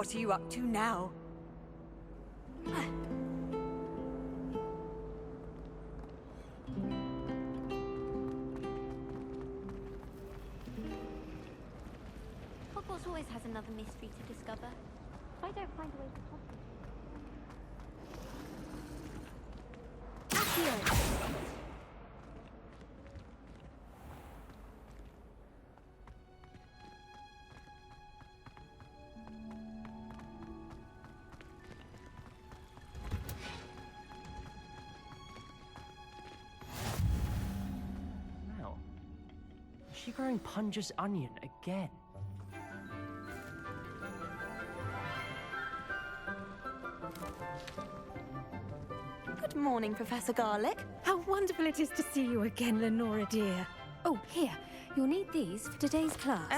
What are you up to now? Hogwarts always has another mystery to discover. If I don't find a way to solve it. Accio! Wow. Is she growing Punja's onion again? Good morning, Professor Garlick. How wonderful it is to see you again, Lenora dear. Oh, here. You'll need these for today's class.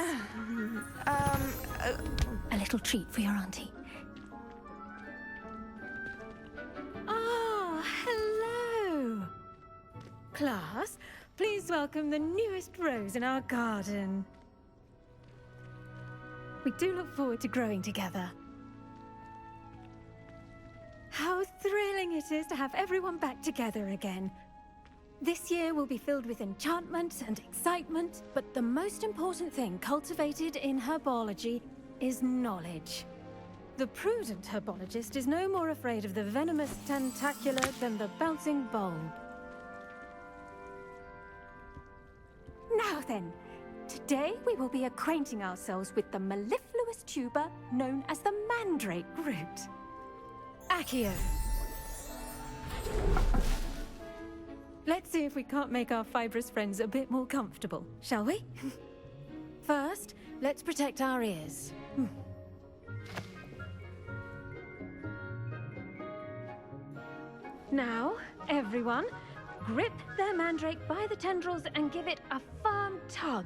A little treat for your auntie. Ah, hello. Class, please welcome the newest rose in our garden. We do look forward to growing together. How thrilling it is to have everyone back together again. This year will be filled with enchantment and excitement, but the most important thing cultivated in herbology is knowledge. The prudent herbologist is no more afraid of the venomous tentacular than the bouncing bulb. Now then, today we will be acquainting ourselves with the mellifluous tuber known as the mandrake root. Accio. Let's see if we can't make our fibrous friends a bit more comfortable, shall we? First, let's protect our ears. Now, everyone, grip their mandrake by the tendrils and give it a firm tug.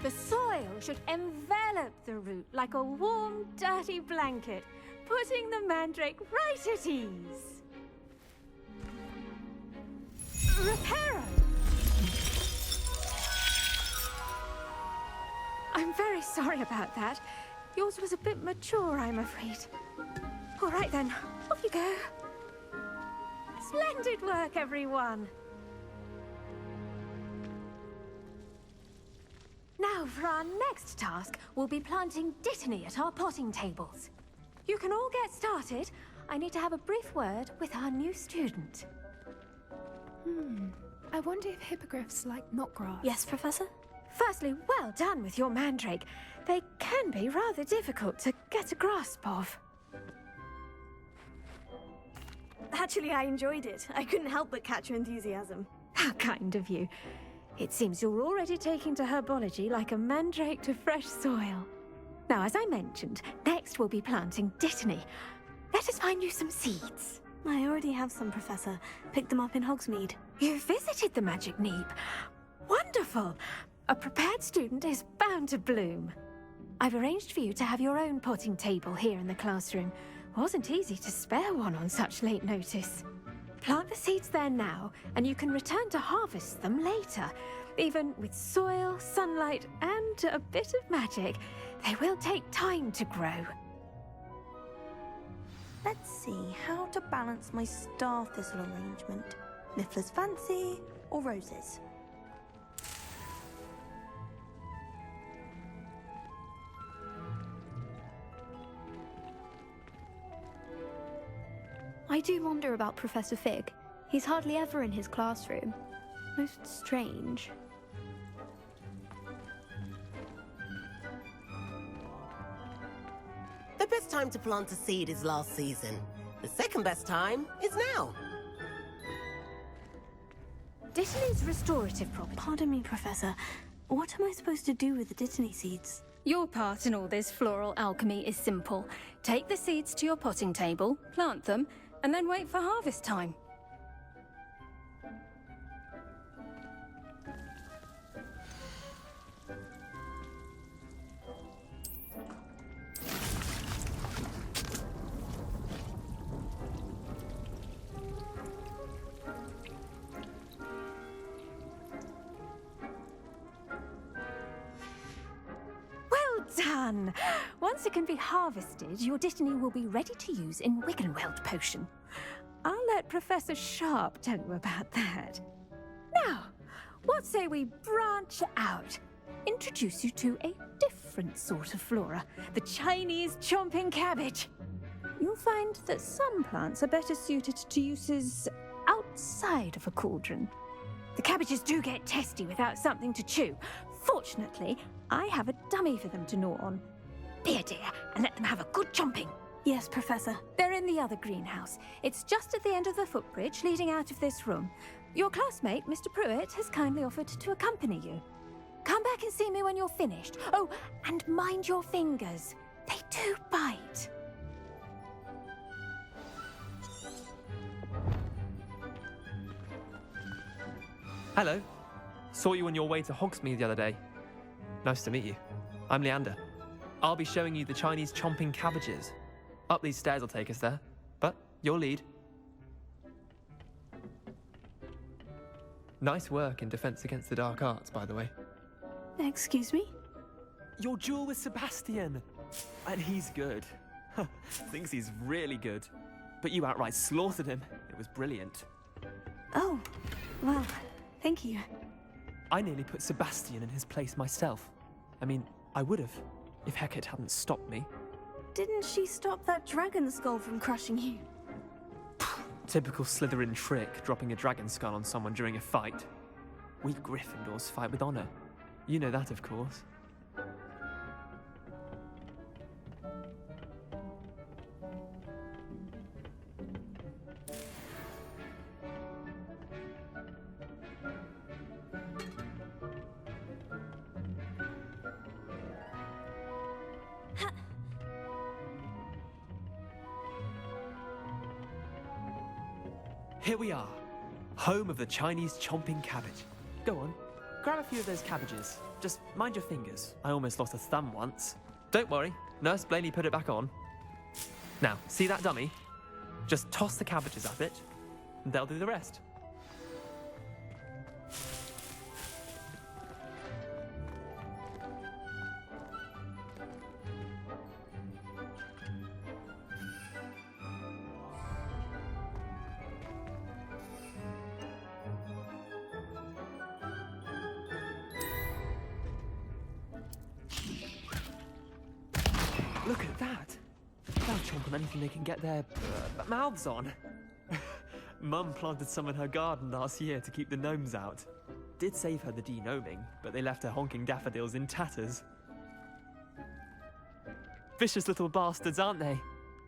The soil should envelop the root like a warm, dirty blanket, putting the mandrake right at ease. Reparo! I'm very sorry about that. Yours was a bit mature, I'm afraid. All right then, off you go. Splendid work, everyone. Now, for our next task, we'll be planting Dittany at our potting tables. You can all get started. I need to have a brief word with our new student. I wonder if hippogriffs like knotgrass. Yes, Professor? Firstly, well done with your mandrake. They can be rather difficult to get a grasp of. Actually, I enjoyed it. I couldn't help but catch your enthusiasm. How kind of you. It seems you're already taking to herbology like a mandrake to fresh soil. Now, as I mentioned, next we'll be planting Dittany. Let us find you some seeds. I already have some, Professor. Picked them up in Hogsmeade. You visited the Magic Neep. Wonderful! A prepared student is bound to bloom. I've arranged for you to have your own potting table here in the classroom. Wasn't easy to spare one on such late notice. Plant the seeds there now, and you can return to harvest them later. Even with soil, sunlight, and a bit of magic, they will take time to grow. Let's see how to balance my star thistle arrangement. Niffler's fancy or roses? I do wonder about Professor Fig. He's hardly ever in his classroom. Most strange. The best time to plant a seed is last season. The second best time is now. Dittany's restorative property. Pardon me, Professor. What am I supposed to do with the dittany seeds? Your part in all this floral alchemy is simple. Take the seeds to your potting table, plant them, and then wait for harvest time. Done! Once it can be harvested, your dittany will be ready to use in Wiggenweld potion. I'll let Professor Sharp tell you about that. Now, what say we branch out? Introduce you to a different sort of flora, the Chinese chomping cabbage. You'll find that some plants are better suited to uses outside of a cauldron. The cabbages do get testy without something to chew. Fortunately, I have a dummy for them to gnaw on. Be a dear and let them have a good chomping. Yes, Professor. They're in the other greenhouse. It's just at the end of the footbridge leading out of this room. Your classmate, Mr. Pruitt, has kindly offered to accompany you. Come back and see me when you're finished. Oh, and mind your fingers. They do bite. Hello. Saw you on your way to Hogsmeade the other day. Nice to meet you. I'm Leander. I'll be showing you the Chinese chomping cabbages. Up these stairs will take us there, but your lead. Nice work in Defense Against the Dark Arts, by the way. Excuse me? Your duel with Sebastian! And he's good. Thinks he's really good. But you outright slaughtered him. It was brilliant. Oh, well, thank you. I nearly put Sebastian in his place myself. I mean, I would have, if Hecate hadn't stopped me. Didn't she stop that dragon skull from crushing you? Typical Slytherin trick, dropping a dragon skull on someone during a fight. We Gryffindors fight with honor. You know that, of course. Here we are, home of the Chinese chomping cabbage. Go on, grab a few of those cabbages. Just mind your fingers. I almost lost a thumb once. Don't worry, Nurse Blaney put it back on. Now, see that dummy? Just toss the cabbages at it, and they'll do the rest. Look at that! They'll chomp on anything they can get their mouths on. Mum planted some in her garden last year to keep the gnomes out. Did save her the de-gnoming, but they left her honking daffodils in tatters. Vicious little bastards, aren't they?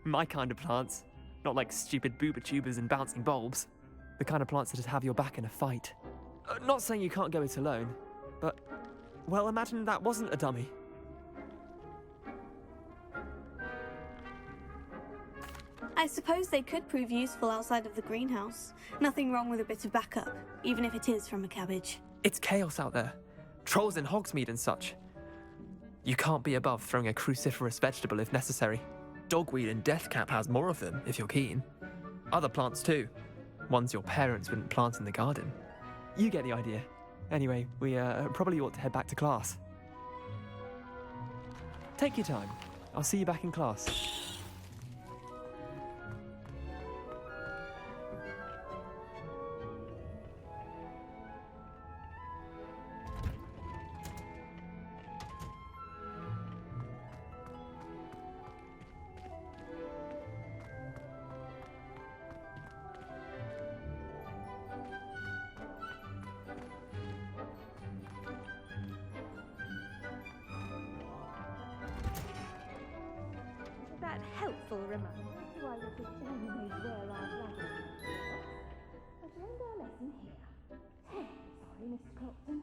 My kind of plants. Not like stupid booba tubers and bouncing bulbs. The kind of plants that'd have your back in a fight. Not saying you can't go it alone, but, well, imagine that wasn't a dummy. I suppose they could prove useful outside of the greenhouse. Nothing wrong with a bit of backup, even if it is from a cabbage. It's chaos out there. Trolls in Hogsmeade and such. You can't be above throwing a cruciferous vegetable if necessary. Dogweed and deathcap has more of them, if you're keen. Other plants too. Ones your parents wouldn't plant in the garden. You get the idea. Anyway, we probably ought to head back to class. Take your time. I'll see you back in class. That helpful reminder why we could always wear our dragon. Let's end our lesson here. Sorry, Mr. Clopton.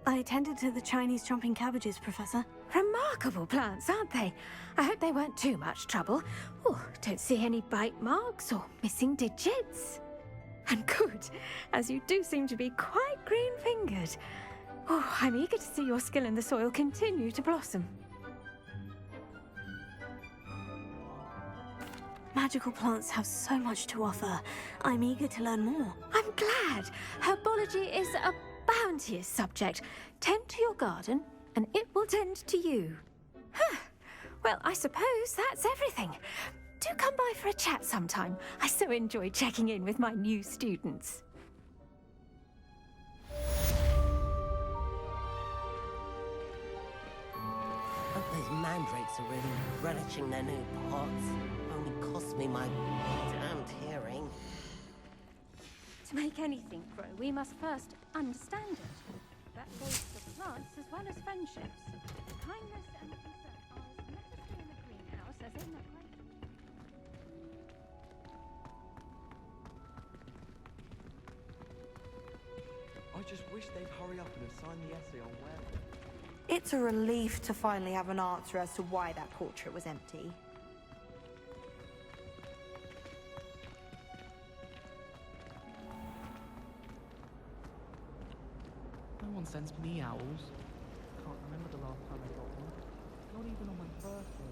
I tended to the Chinese chomping cabbages, Professor. Remarkable plants, aren't they? I hope they weren't too much trouble. Oh, don't see any bite marks or missing digits. And good, as you do seem to be quite green-fingered. Oh, I'm eager to see your skill in the soil continue to blossom. Magical plants have so much to offer. I'm eager to learn more. I'm glad. Herbology is a bounteous subject. Tend to your garden, and it will tend to you. Huh. Well, I suppose that's everything. Do come by for a chat sometime. I so enjoy checking in with my new students. Hope those mandrakes are really relishing their new pots. Only cost me my damned hearing. To make anything grow, we must first understand it. That goes for plants as well as friendships. Kindness and concern are as necessary in the greenhouse as in the great... I just wish they'd hurry up and assign the essay on where... It's a relief to finally have an answer as to why that portrait was empty. No one sends me owls. Can't remember the last time I got one. Not even on my birthday.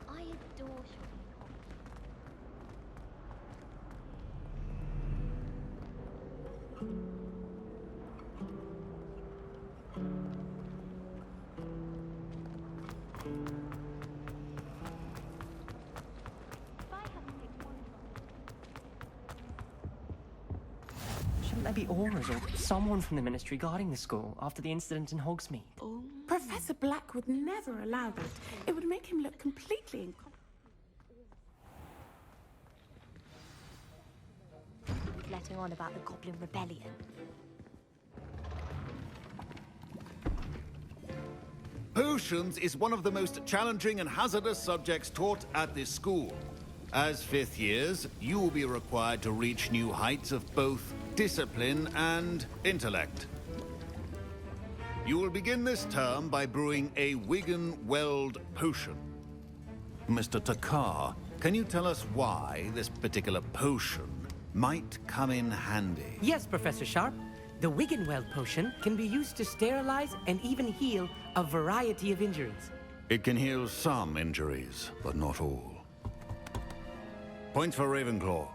I adore shopping in Hogwarts. If I hadn't picked one Shouldn't there be aurors or someone from the Ministry guarding the school after the incident in Hogsmeade? Professor Black would never allow that. It would make him look completely incompetent. letting on about the Goblin Rebellion. Potions is one of the most challenging and hazardous subjects taught at this school. As fifth years, you will be required to reach new heights of both discipline and intellect. You will begin this term by brewing a Wigan-Weld potion. Mr. Takar, can you tell us why this particular potion might come in handy? Yes, Professor Sharp. The Wigan-Weld potion can be used to sterilize and even heal a variety of injuries. It can heal some injuries, but not all. Points for Ravenclaw.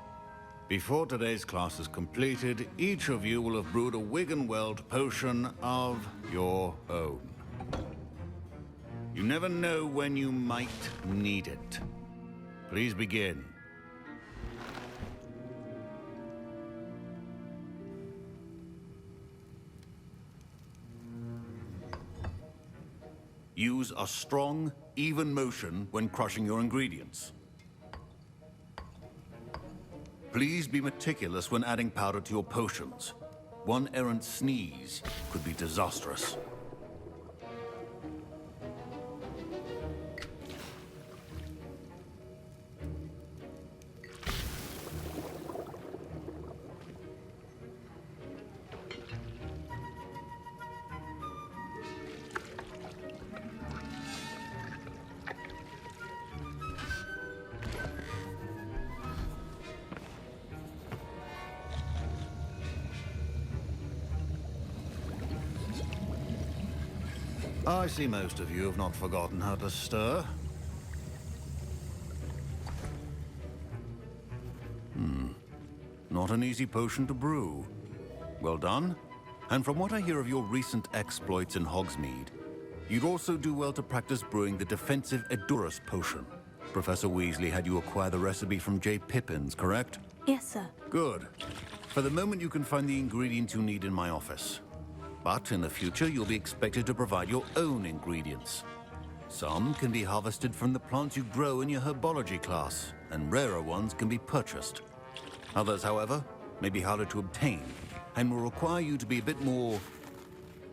Before today's class is completed, each of you will have brewed a Wigan-Weld potion of your own. You never know when you might need it. Please begin. Use a strong, even motion when crushing your ingredients. Please be meticulous when adding powder to your potions. One errant sneeze could be disastrous. I see most of you have not forgotten how to stir. Not an easy potion to brew. Well done. And from what I hear of your recent exploits in Hogsmeade, you'd also do well to practice brewing the defensive Edurus potion. Professor Weasley had you acquire the recipe from J. Pippins, correct? Yes, sir. Good. For the moment, you can find the ingredients you need in my office. But in the future, you'll be expected to provide your own ingredients. Some can be harvested from the plants you grow in your herbology class, and rarer ones can be purchased. Others, however, may be harder to obtain, and will require you to be a bit more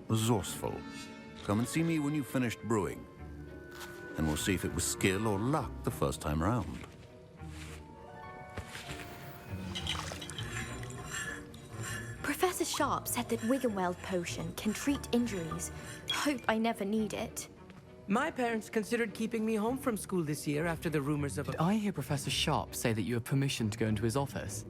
resourceful. Come and see me when you've finished brewing, and we'll see if it was skill or luck the first time round. Professor Sharp said that Wiggenweld potion can treat injuries. Hope I never need it. My parents considered keeping me home from school this year after the rumors of Did I hear Professor Sharp say that you have permission to go into his office?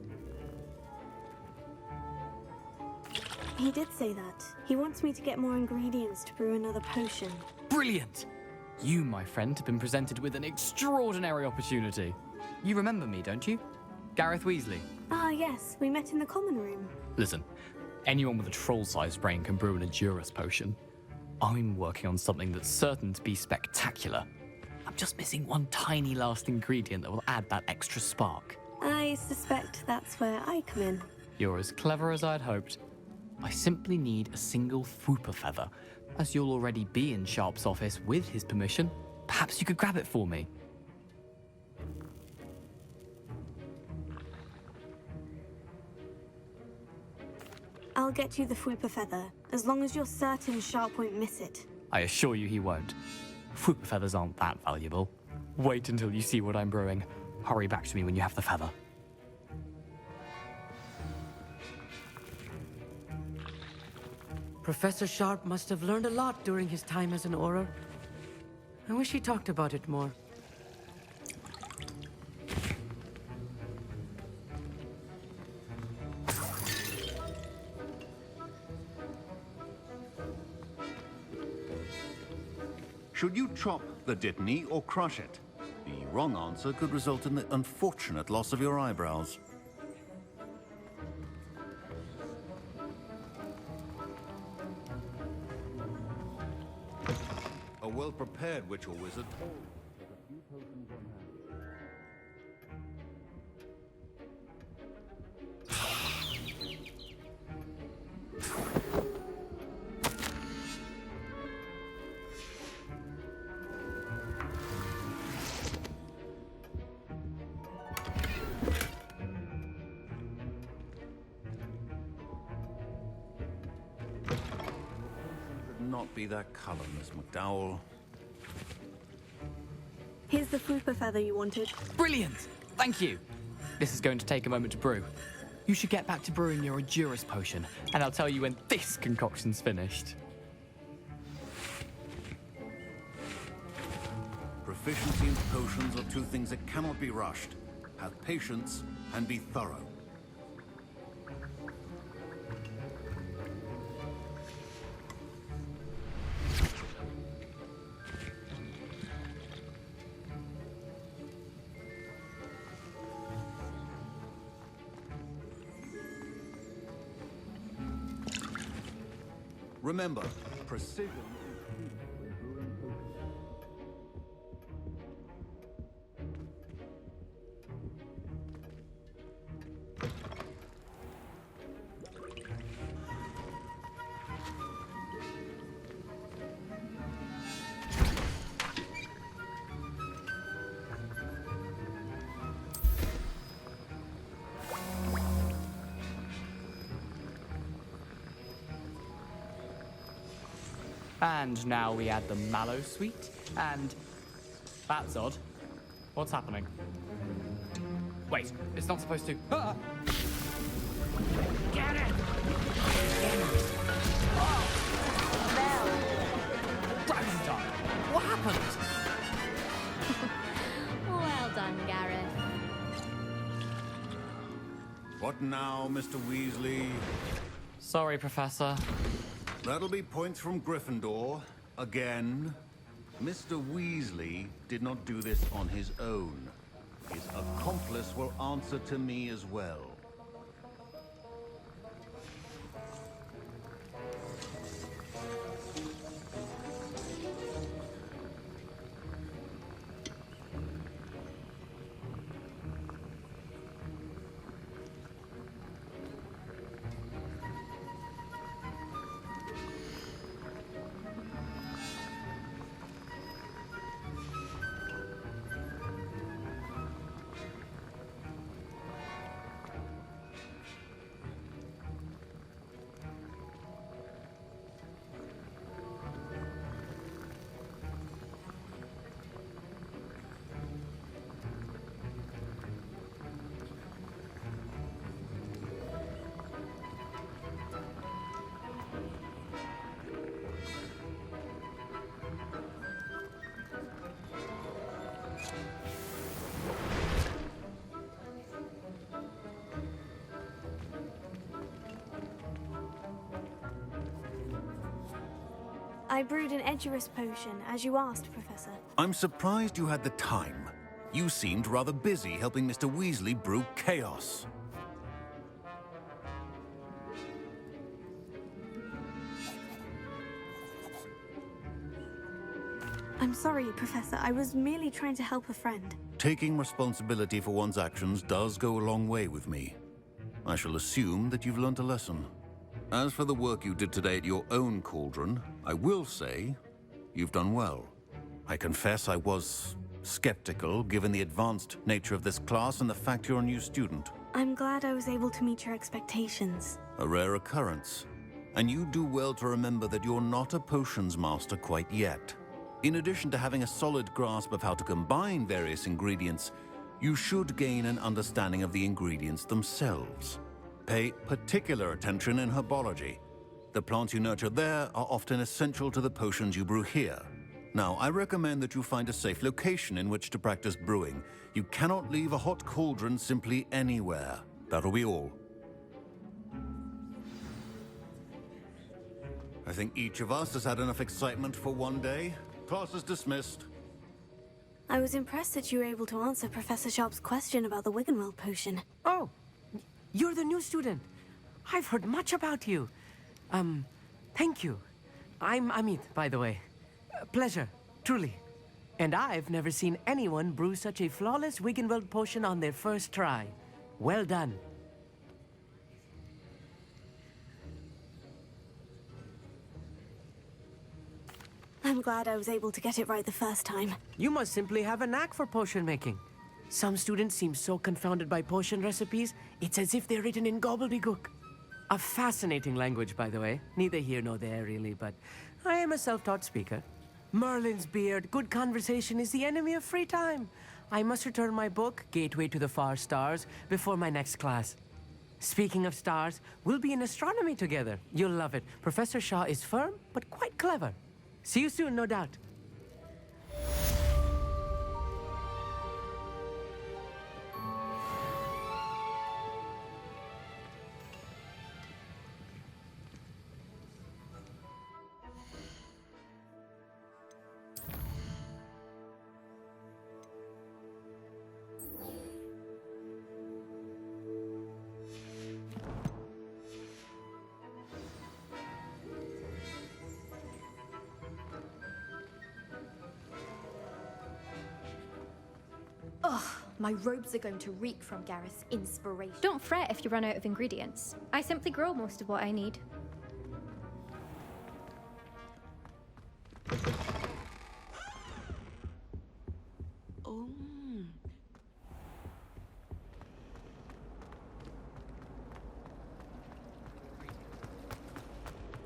He did say that. He wants me to get more ingredients to brew another potion. Brilliant! You, my friend, have been presented with an extraordinary opportunity. You remember me, don't you? Gareth Weasley. Ah, yes. We met in the common room. Listen, anyone with a troll-sized brain can brew an Edurus potion. I'm working on something that's certain to be spectacular. I'm just missing one tiny last ingredient that will add that extra spark. I suspect that's where I come in. You're as clever as I'd hoped. I simply need a single Fwooper feather. As you'll already be in Sharp's office with his permission, perhaps you could grab it for me. I'll get you the Fwooper feather, as long as you're certain Sharp won't miss it. I assure you he won't. Fwooper feathers aren't that valuable. Wait until you see what I'm brewing. Hurry back to me when you have the feather. Professor Sharp must have learned a lot during his time as an Auror. I wish he talked about it more. Should you chop the Dittany or crush it? The wrong answer could result in the unfortunate loss of your eyebrows. A well-prepared witch or wizard has a few potions on hand. Not be that color, Miss McDowell. Here's the Fwooper feather you wanted. Brilliant! Thank you! This is going to take a moment to brew. You should get back to brewing your Edurus potion, and I'll tell you when this concoction's finished. Proficiency in potions are two things that cannot be rushed. Have patience and be thorough. Remember, precision is key when brewing potions. And now we add the mallow sweet, and... That's odd. What's happening? Wait, it's not supposed to... Ah! Get it! Oh! Dragon time! What happened? Well done, Gareth. What now, Mr. Weasley? Sorry, Professor. That'll be points from Gryffindor. Again. Mr. Weasley did not do this on his own. His accomplice will answer to me as well. I brewed an Edurus potion, as you asked, Professor. I'm surprised you had the time. You seemed rather busy helping Mr. Weasley brew chaos. I'm sorry, Professor. I was merely trying to help a friend. Taking responsibility for one's actions does go a long way with me. I shall assume that you've learnt a lesson. As for the work you did today at your own cauldron, I will say you've done well. I confess I was skeptical, given the advanced nature of this class and the fact you're a new student. I'm glad I was able to meet your expectations. A rare occurrence. And you do well to remember that you're not a potions master quite yet. In addition to having a solid grasp of how to combine various ingredients, you should gain an understanding of the ingredients themselves. Pay particular attention in herbology. The plants you nurture there are often essential to the potions you brew here. Now, I recommend that you find a safe location in which to practice brewing. You cannot leave a hot cauldron simply anywhere. That'll be all. I think each of us has had enough excitement for one day. Class is dismissed. I was impressed that you were able to answer Professor Sharp's question about the Wiggenweld potion. Oh, you're the new student. I've heard much about you. Thank you. I'm Amit, by the way. Pleasure, truly. And I've never seen anyone brew such a flawless Wiggenweld potion on their first try. Well done. I'm glad I was able to get it right the first time. You must simply have a knack for potion making. Some students seem so confounded by potion recipes, it's as if they're written in gobbledygook. A fascinating language, by the way. Neither here nor there, really, but I am a self-taught speaker. Merlin's beard, good conversation is the enemy of free time. I must return my book, Gateway to the Far Stars, before my next class. Speaking of stars, we'll be in astronomy together. You'll love it. Professor Shaw is firm, but quite clever. See you soon, no doubt. Ugh, my robes are going to reek from Gareth's inspiration. Don't fret if you run out of ingredients. I simply grow most of what I need. Oh.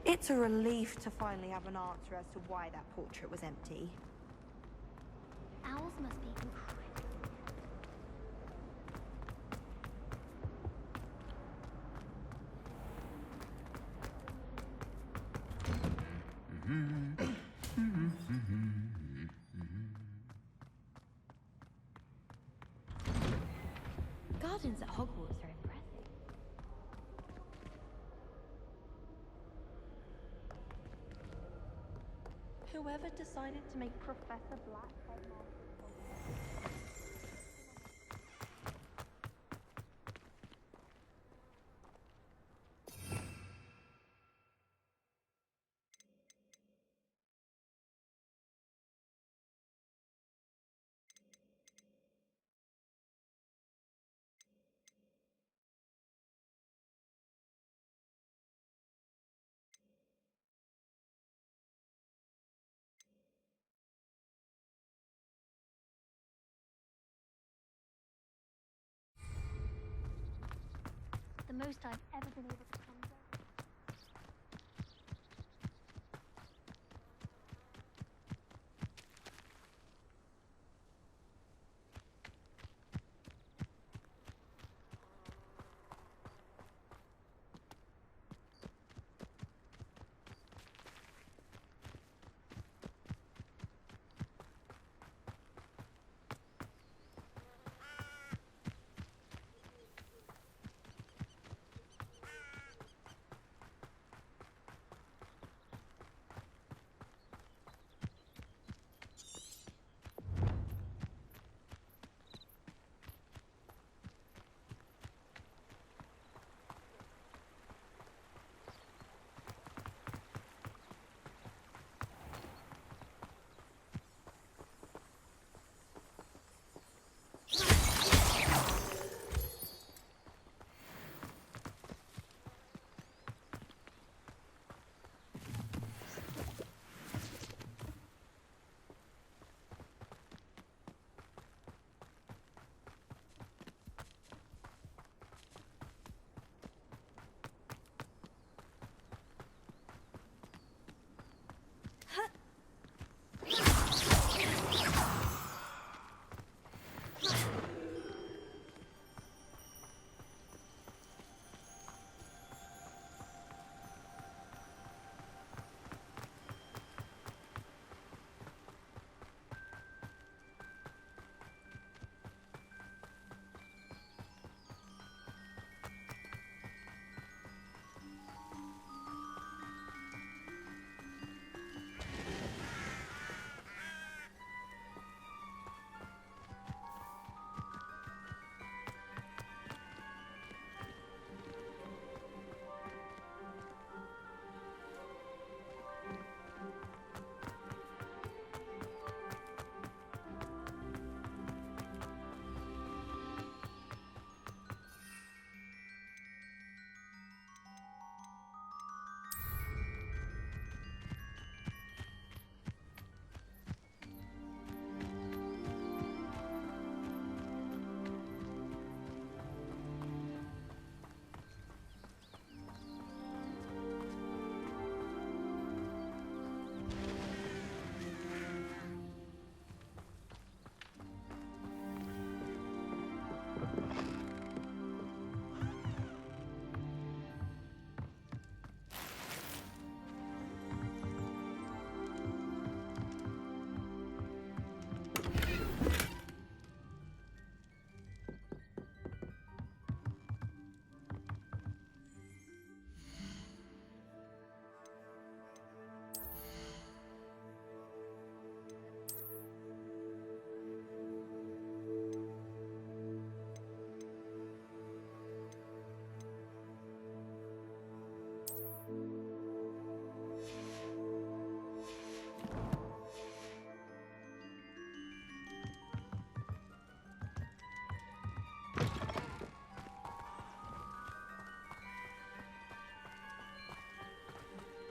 It's a relief to finally have an answer as to why that portrait was empty. Owls must be incredible. Gardens at Hogwarts are impressive. Whoever decided to make Professor Black headmaster. the most I've ever been able to conjure.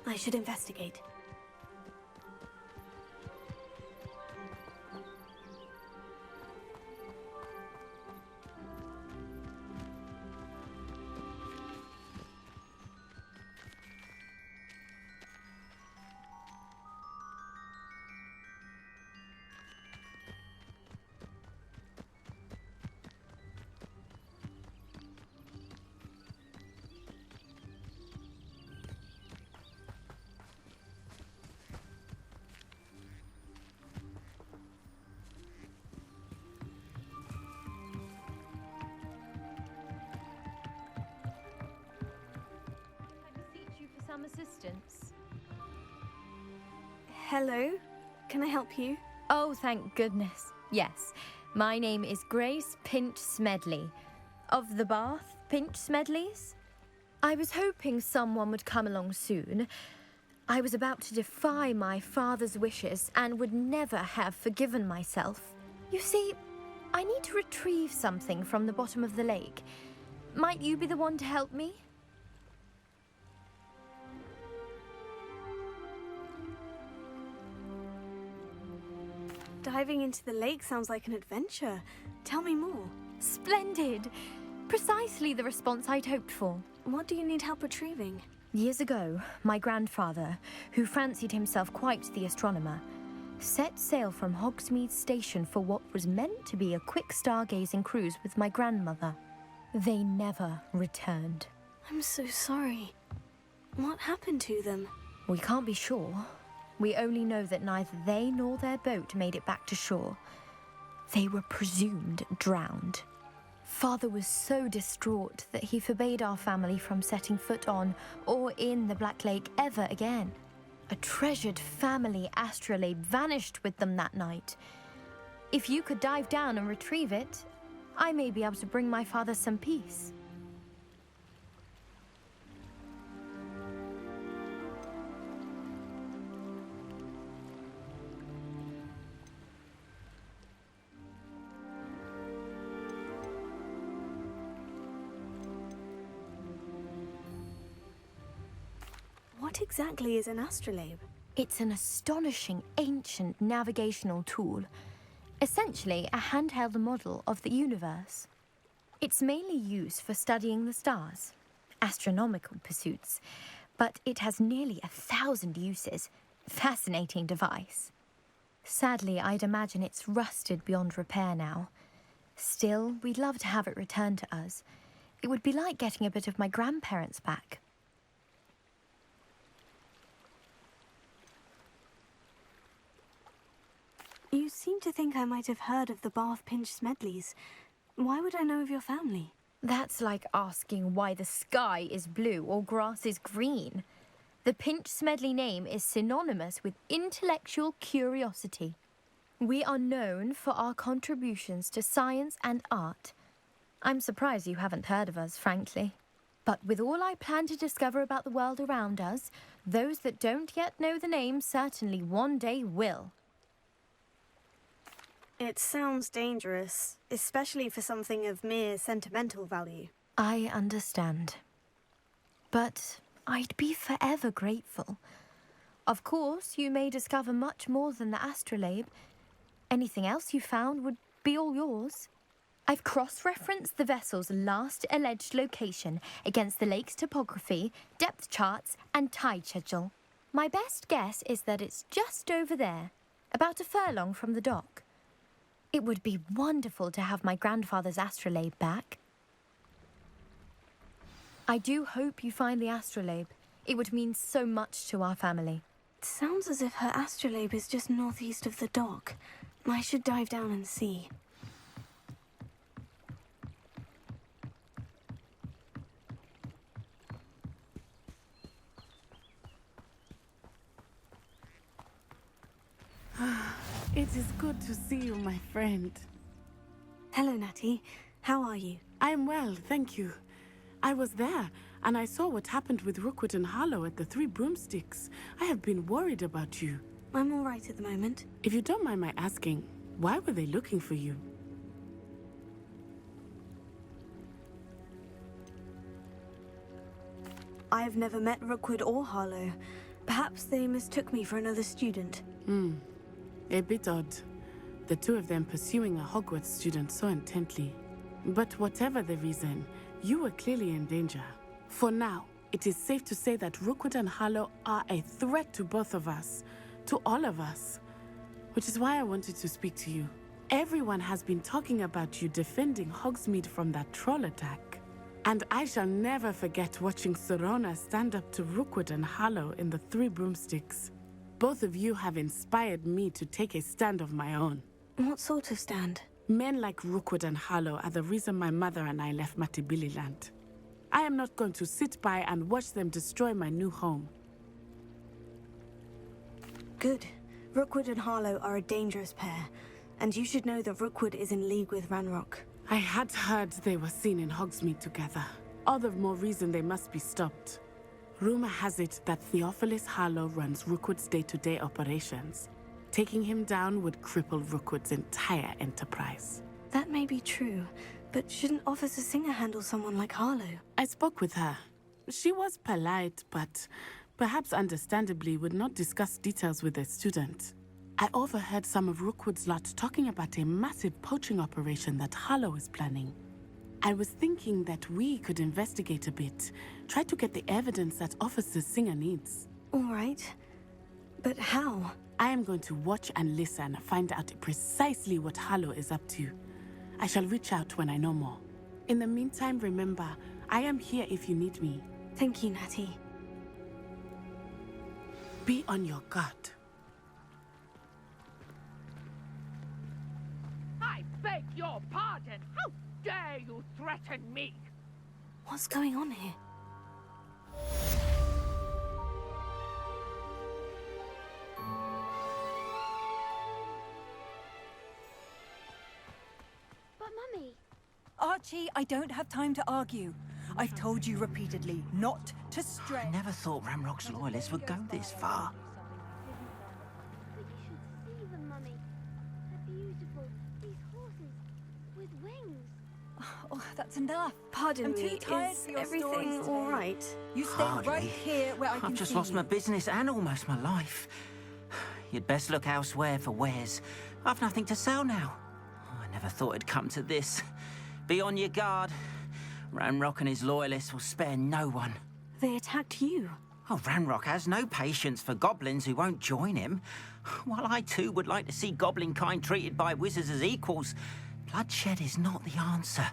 I should investigate. Some assistance. Hello, can I help you? Oh, thank goodness. Yes, my name is Grace Pinch Smedley, of the Bath Pinch Smedleys. I was hoping someone would come along soon. I was about to defy my father's wishes and would never have forgiven myself. You see, I need to retrieve something from the bottom of the lake. Might you be the one to help me? Diving into the lake sounds like an adventure. Tell me more. Splendid! Precisely the response I'd hoped for. What do you need help retrieving? Years ago, my grandfather, who fancied himself quite the astronomer, set sail from Hogsmeade Station for what was meant to be a quick stargazing cruise with my grandmother. They never returned. I'm so sorry. What happened to them? We can't be sure. We only know that neither they nor their boat made it back to shore. They were presumed drowned. Father was so distraught that he forbade our family from setting foot on or in the Black Lake ever again. A treasured family astrolabe vanished with them that night. If you could dive down and retrieve it, I may be able to bring my father some peace. What exactly is an astrolabe? It's an astonishing ancient navigational tool, essentially a handheld model of the universe. It's mainly used for studying the stars, astronomical pursuits, but it has nearly 1,000 uses. Fascinating device. Sadly, I'd imagine it's rusted beyond repair now. Still, we'd love to have it returned to us. It would be like getting a bit of my grandparents back. You seem to think I might have heard of the Bath Pinch Smedleys. Why would I know of your family? That's like asking why the sky is blue or grass is green. The Pinch Smedley name is synonymous with intellectual curiosity. We are known for our contributions to science and art. I'm surprised you haven't heard of us, frankly. But with all I plan to discover about the world around us, those that don't yet know the name certainly one day will. It sounds dangerous, especially for something of mere sentimental value. I understand. But I'd be forever grateful. Of course, you may discover much more than the astrolabe. Anything else you found would be all yours. I've cross-referenced the vessel's last alleged location against the lake's topography, depth charts, and tide schedule. My best guess is that it's just over there, about a furlong from the dock. It would be wonderful to have my grandfather's astrolabe back. I do hope you find the astrolabe. It would mean so much to our family. It sounds as if her astrolabe is just northeast of the dock. I should dive down and see. It is good to see you, my friend. Hello, Natty. How are you? I'm well, thank you. I was there, and I saw what happened with Rookwood and Harlow at the Three Broomsticks. I have been worried about you. I'm all right at the moment. If you don't mind my asking, why were they looking for you? I have never met Rookwood or Harlow. Perhaps they mistook me for another student. A bit odd. The two of them pursuing a Hogwarts student so intently. But whatever the reason, you were clearly in danger. For now, it is safe to say that Rookwood and Harlow are a threat to both of us, to all of us. Which is why I wanted to speak to you. Everyone has been talking about you defending Hogsmeade from that troll attack. And I shall never forget watching Sorona stand up to Rookwood and Harlow in the Three Broomsticks. Both of you have inspired me to take a stand of my own. What sort of stand? Men like Rookwood and Harlow are the reason my mother and I left Matibili-land. I am not going to sit by and watch them destroy my new home. Good. Rookwood and Harlow are a dangerous pair, and you should know that Rookwood is in league with Ranrock. I had heard they were seen in Hogsmeade together. All the more reason they must be stopped. Rumor has it that Theophilus Harlow runs Rookwood's day-to-day operations. Taking him down would cripple Rookwood's entire enterprise. That may be true, but shouldn't Officer Singer handle someone like Harlow? I spoke with her. She was polite, but perhaps understandably would not discuss details with a student. I overheard some of Rookwood's lot talking about a massive poaching operation that Harlow is planning. I was thinking that we could investigate a bit. Try to get the evidence that Officer Singer needs. All right. But how? I am going to watch and listen, find out precisely what Harlow is up to. I shall reach out when I know more. In the meantime, remember, I am here if you need me. Thank you, Natty. Be on your guard. I beg your pardon. How dare you threaten me? What's going on here? But Mummy... Archie, I don't have time to argue. I've told you repeatedly not to stray. I never thought Ramrock's loyalists would go this far. But you should see them, Mummy. They're beautiful. These horses with wings. Oh, that's enough. Pardon I'm me, too tired is for your everything stories all today. right? You stay right here where I can I've just see lost you. my business and almost my life. You'd best look elsewhere for wares. I've nothing to sell now. I never thought it'd come to this. Be on your guard. Ranrock and his loyalists will spare no one. They attacked you. Oh, Ranrock has no patience for goblins who won't join him. While I too would like to see goblin kind treated by wizards as equals, bloodshed is not the answer.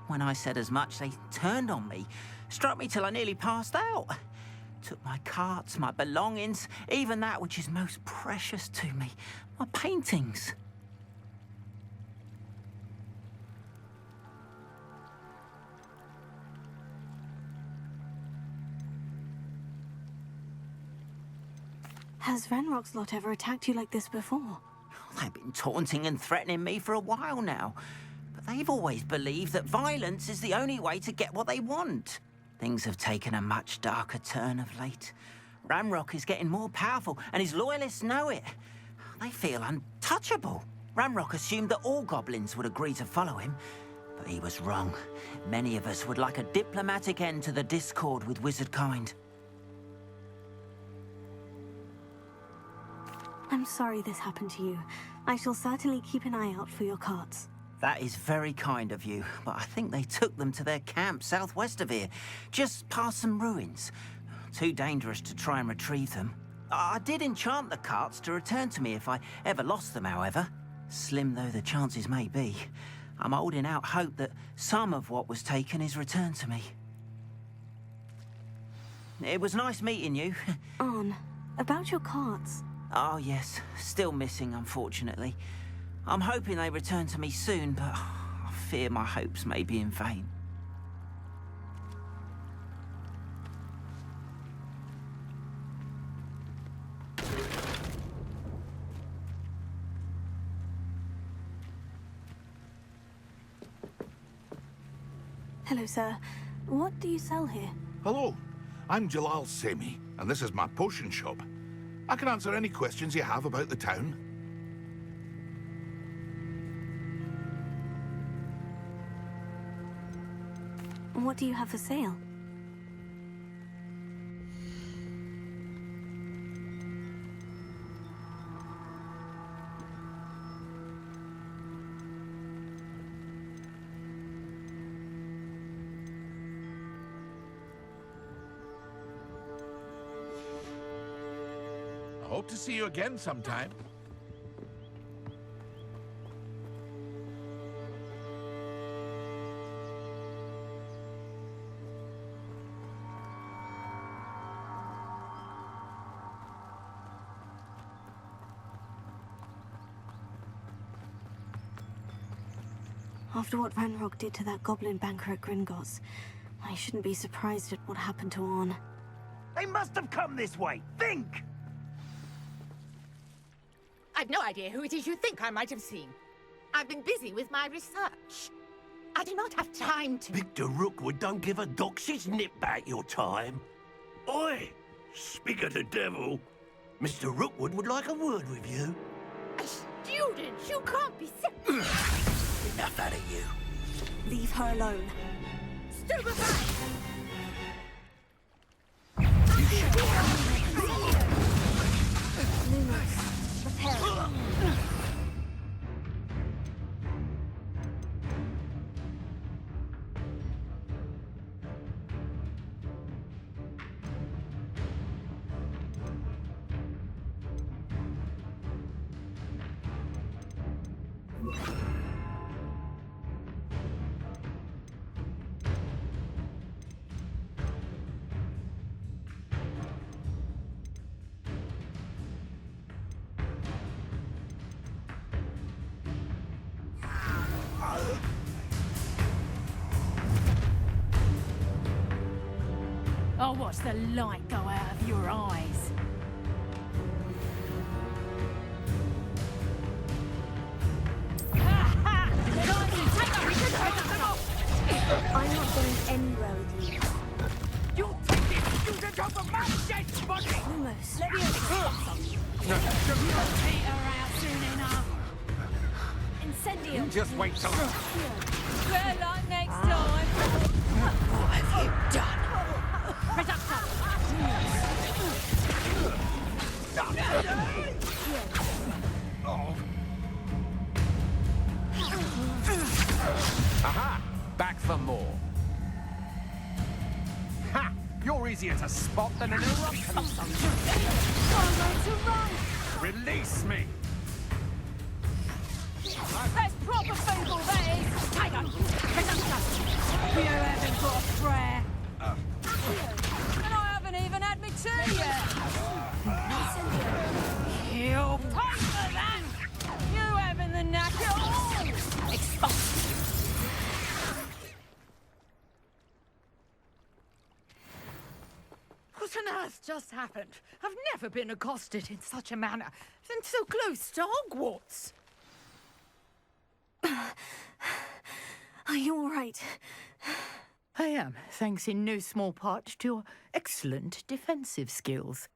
When I said as much, they turned on me, struck me till I nearly passed out. Took my carts, my belongings, even that which is most precious to me, my paintings. Has Ranrock's lot ever attacked you like this before? They've been taunting and threatening me for a while now. But they've always believed that violence is the only way to get what they want. Things have taken a much darker turn of late. Ranrock is getting more powerful, and his loyalists know it. They feel untouchable. Ranrock assumed that all goblins would agree to follow him, but he was wrong. Many of us would like a diplomatic end to the discord with wizard kind. I'm sorry this happened to you. I shall certainly keep an eye out for your carts. That is very kind of you, but I think they took them to their camp southwest of here, just past some ruins. Too dangerous to try and retrieve them. I did enchant the carts to return to me if I ever lost them, however. Slim though the chances may be, I'm holding out hope that some of what was taken is returned to me. It was nice meeting you. Arn, about your carts. Oh yes, still missing, unfortunately. I'm hoping they return to me soon, but I fear my hopes may be in vain. Hello, sir. What do you sell here? Hello, I'm Jalal Semi, and this is my potion shop. I can answer any questions you have about the town. What do you have for sale? I hope to see you again sometime. After what Ranrock did to that goblin banker at Gringotts, I shouldn't be surprised at what happened to Arn. They must have come this way. Think! I've no idea who it is you think I might have seen. I've been busy with my research. I do not have time to... Victor Rookwood don't give a doxy's nip back your time. Oi! Speak of the devil. Mr. Rookwood would like a word with you. A student? You can't be serious. Enough out of you. Leave her alone. Stupefy! Lumos, prepare. I'll watch the light go out of your eyes. I'm not going anywhere with you. You'll take this student over my dead body! Almost. Let me peter out soon enough. Incendium. You just wait till... Good luck next time. What have you done? Aha! Back for more. Ha! You're easier to spot than an eruption of some sort. Release me! That's proper feeble, that is. Tiger! You haven't got a prayer. And I haven't even had me tea yet. Kill. Pay for that! You haven't the knack at all! Expulse. What on earth just happened? I've never been accosted in such a manner, and so close to Hogwarts. Are you all right? I am, thanks in no small part to your excellent defensive skills.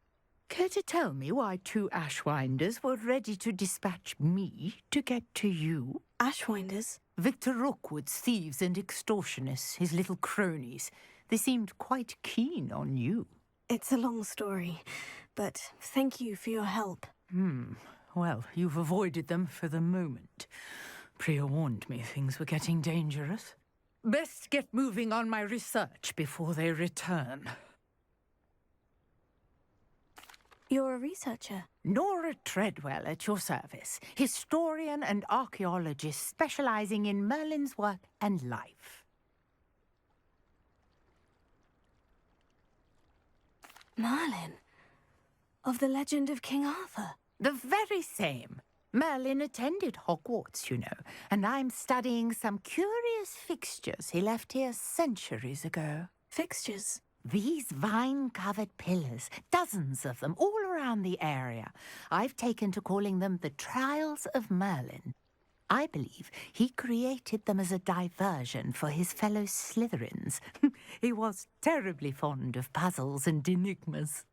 Care to tell me why 2 Ashwinders were ready to dispatch me to get to you? Ashwinders? Victor Rookwood's thieves and extortionists, his little cronies. They seemed quite keen on you. It's a long story, but thank you for your help. Well, you've avoided them for the moment. Priya warned me things were getting dangerous. Best get moving on my research before they return. You're a researcher? Nora Treadwell at your service, historian and archaeologist specializing in Merlin's work and life. Merlin? Of the legend of King Arthur? The very same. Merlin attended Hogwarts, you know, and I'm studying some curious fixtures he left here centuries ago. Fixtures? These vine-covered pillars, dozens of them, all around the area. I've taken to calling them the Trials of Merlin. I believe he created them as a diversion for his fellow Slytherins. He was terribly fond of puzzles and enigmas.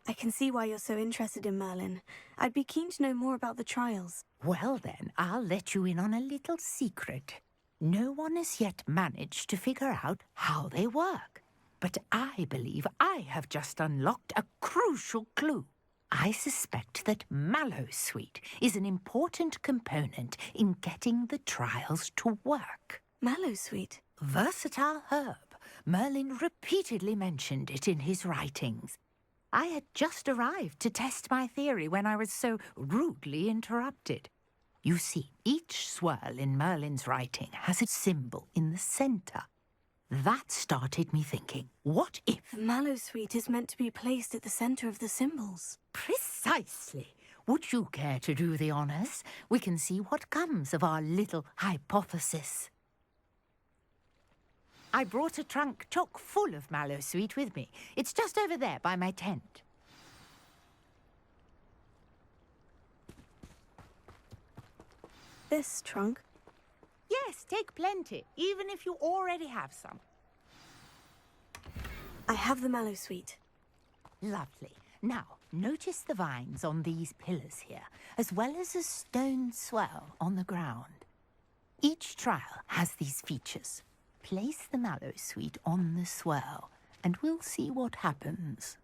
I can see why you're so interested in Merlin. I'd be keen to know more about the trials. Well then, I'll let you in on a little secret. No one has yet managed to figure out how they work. But I believe I have just unlocked a crucial clue. I suspect that Mallowsweet is an important component in getting the trials to work. Mallowsweet? Versatile herb. Merlin repeatedly mentioned it in his writings. I had just arrived to test my theory when I was so rudely interrupted. You see, each swirl in Merlin's writing has a symbol in the centre. That started me thinking, what if... The Mallowsweet is meant to be placed at the centre of the symbols. Precisely. Would you care to do the honours? We can see what comes of our little hypothesis. I brought a trunk chock full of Mallowsweet with me. It's just over there by my tent. This trunk? Yes, take plenty, even if you already have some. I have the Mallowsweet. Lovely. Now, notice the vines on these pillars here, as well as a stone swell on the ground. Each trial has these features. Place the Mallowsweet on the swell, and we'll see what happens.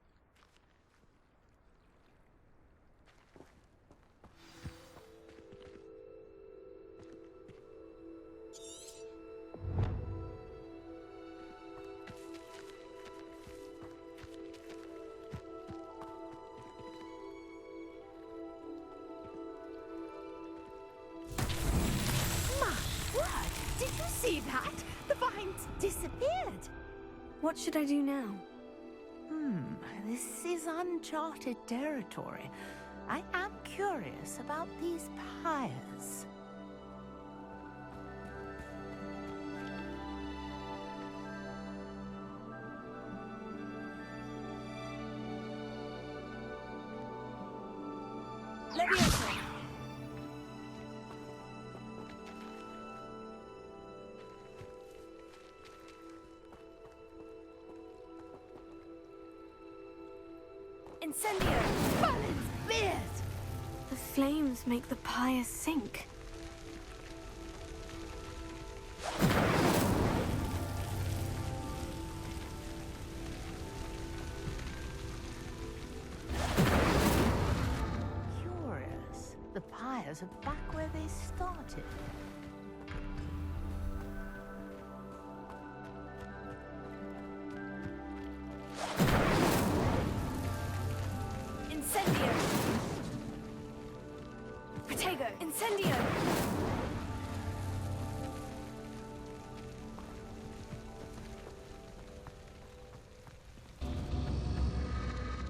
See that? The vines disappeared. What should I do now? This is uncharted territory. I am curious about these pyres. Incendio! Merlin's beard! The flames make the pyre sink. Curious. The pyres are back where they started. Incendio! Protego! Incendio!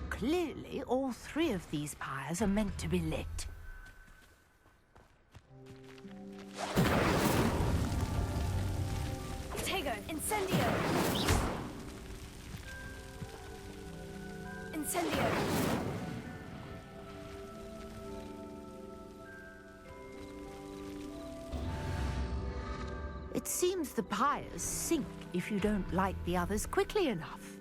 Clearly, all three of these pyres are meant to be lit. Protego! Incendio! Incendio! It seems the pyres sink if you don't light the others quickly enough.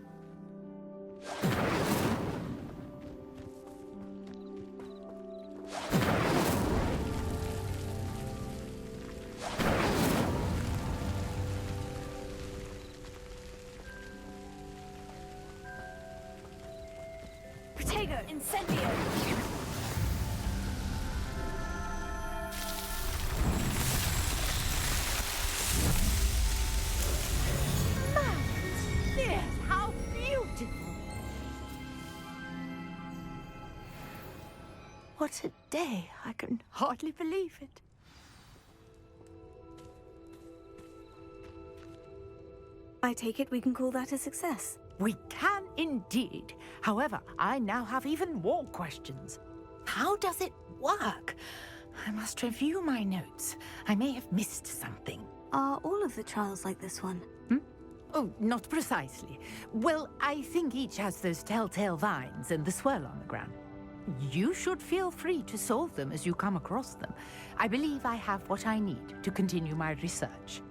Protego! Incendio! Yes, how beautiful! What a day! I can hardly believe it. I take it we can call that a success. We can indeed. However, I now have even more questions. How does it work? I must review my notes. I may have missed something. Are all of the trials like this one? Oh, not precisely. Well, I think each has those telltale vines and the swirl on the ground. You should feel free to solve them as you come across them. I believe I have what I need to continue my research.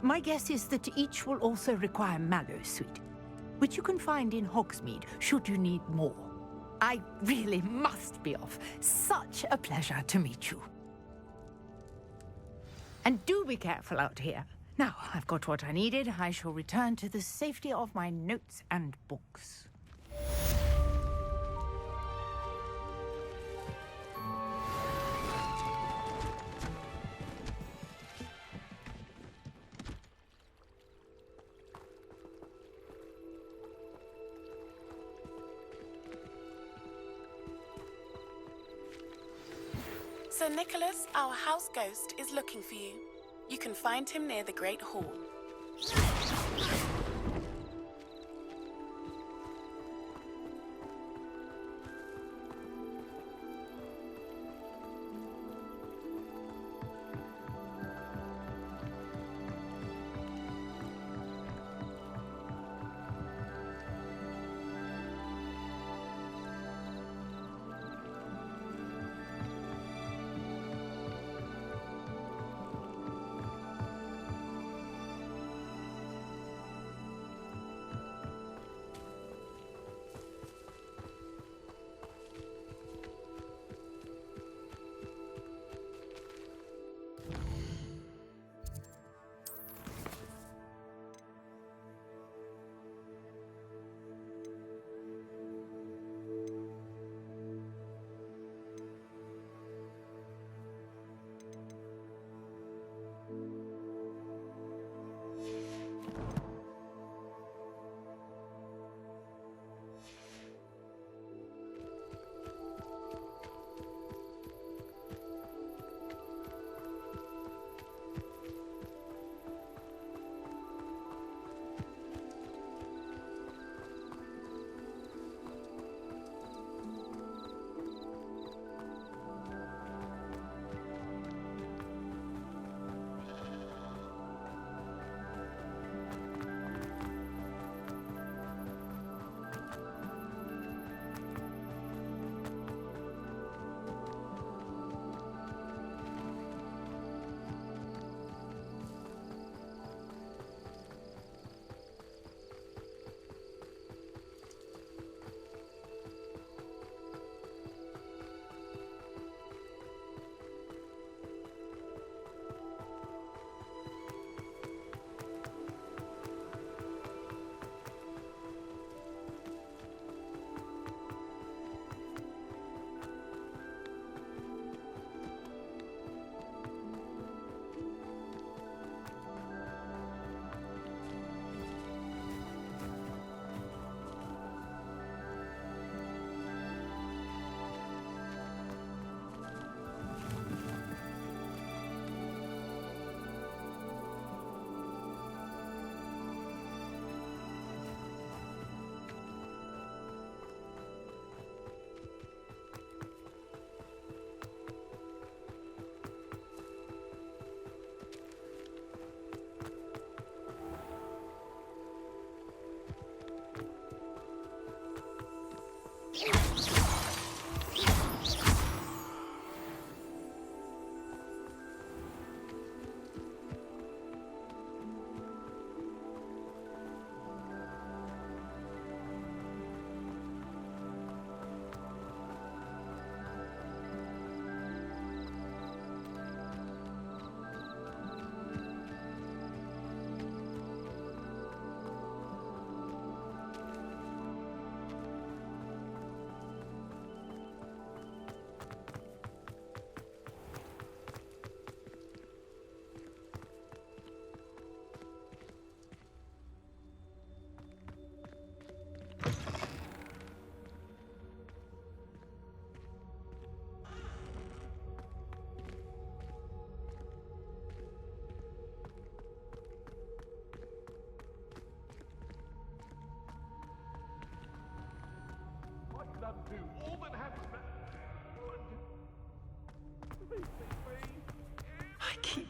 My guess is that each will also require mallow sweet, which you can find in Hogsmeade should you need more. I really must be off. Such a pleasure to meet you. And do be careful out here. Now I've got what I needed, I shall return to the safety of my notes and books. Sir Nicholas, our house ghost, is looking for you. You can find him near the Great Hall.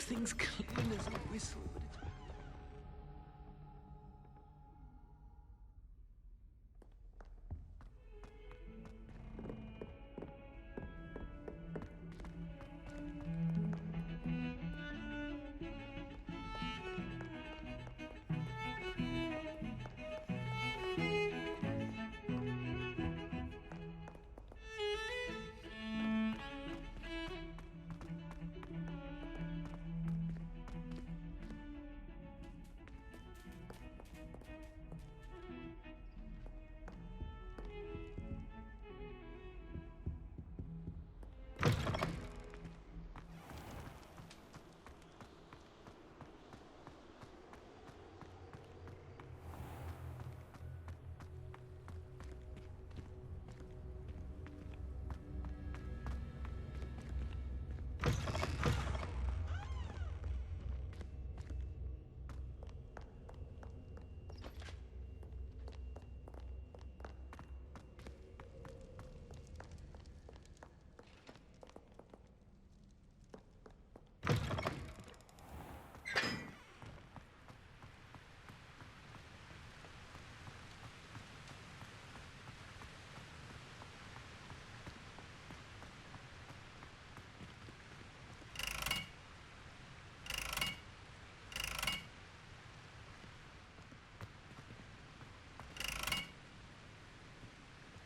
thing's clean as a whistle, but it's...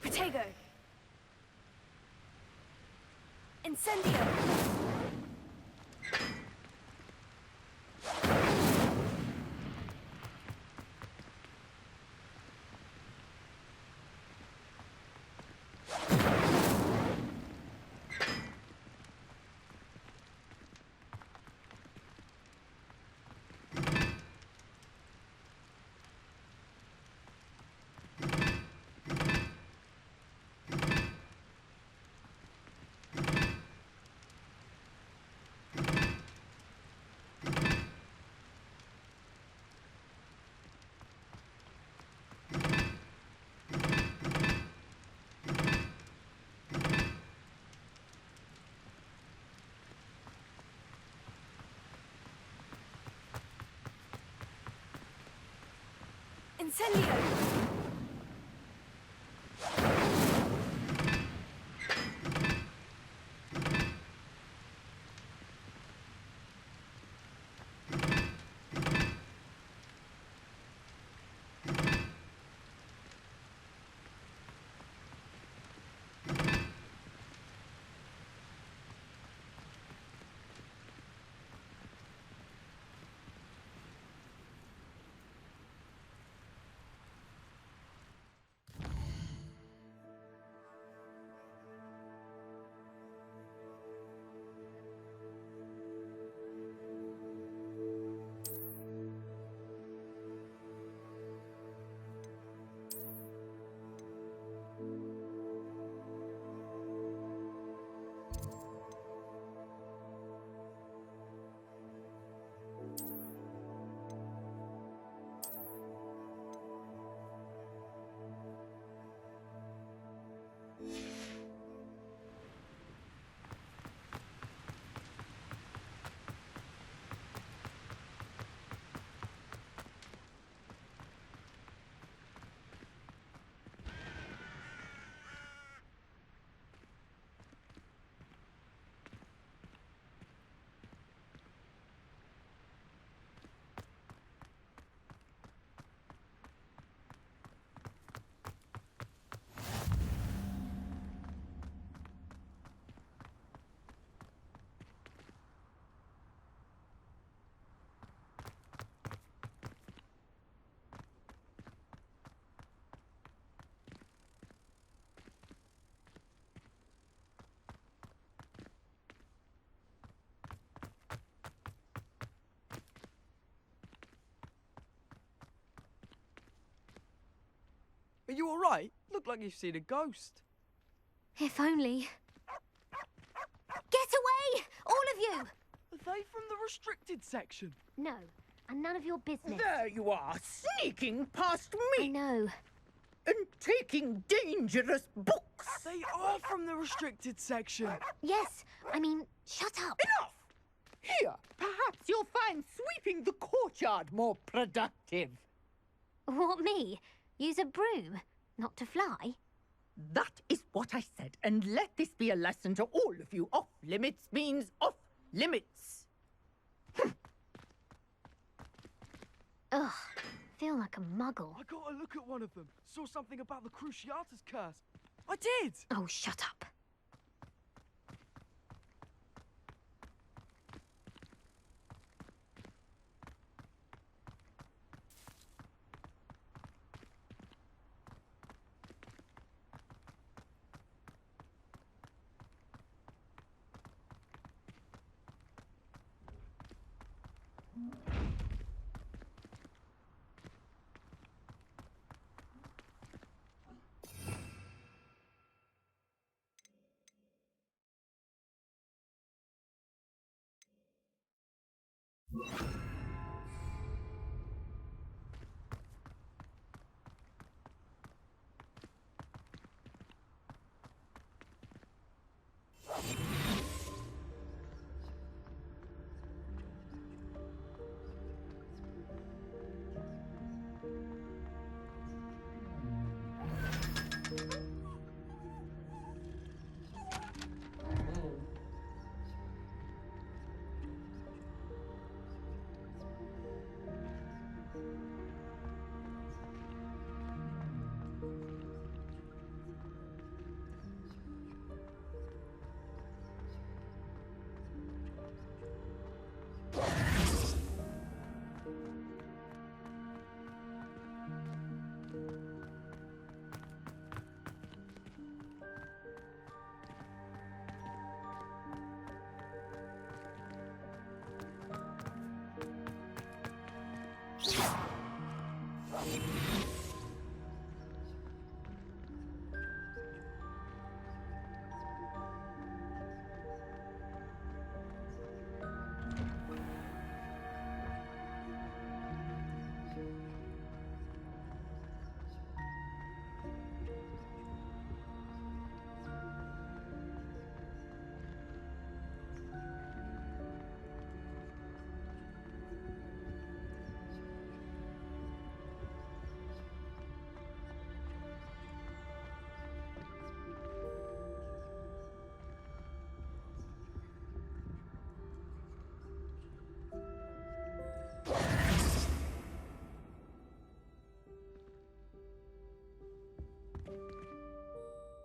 Protego! Incendio! Incendio! Are you alright? Look like you've seen a ghost. If only. Get away! All of you! Are they from the restricted section? No, and none of your business. There you are, sneaking past me! I know. And taking dangerous books! They are from the restricted section! Yes, I mean, shut up. Enough! Here, perhaps you'll find sweeping the courtyard more productive. What, me? Use a broom? Not to fly? That is what I said, and let this be a lesson to all of you. Off limits means off limits. Ugh, feel like a muggle. I got a look at one of them. Saw something about the Cruciatus curse. I did! Oh, shut up.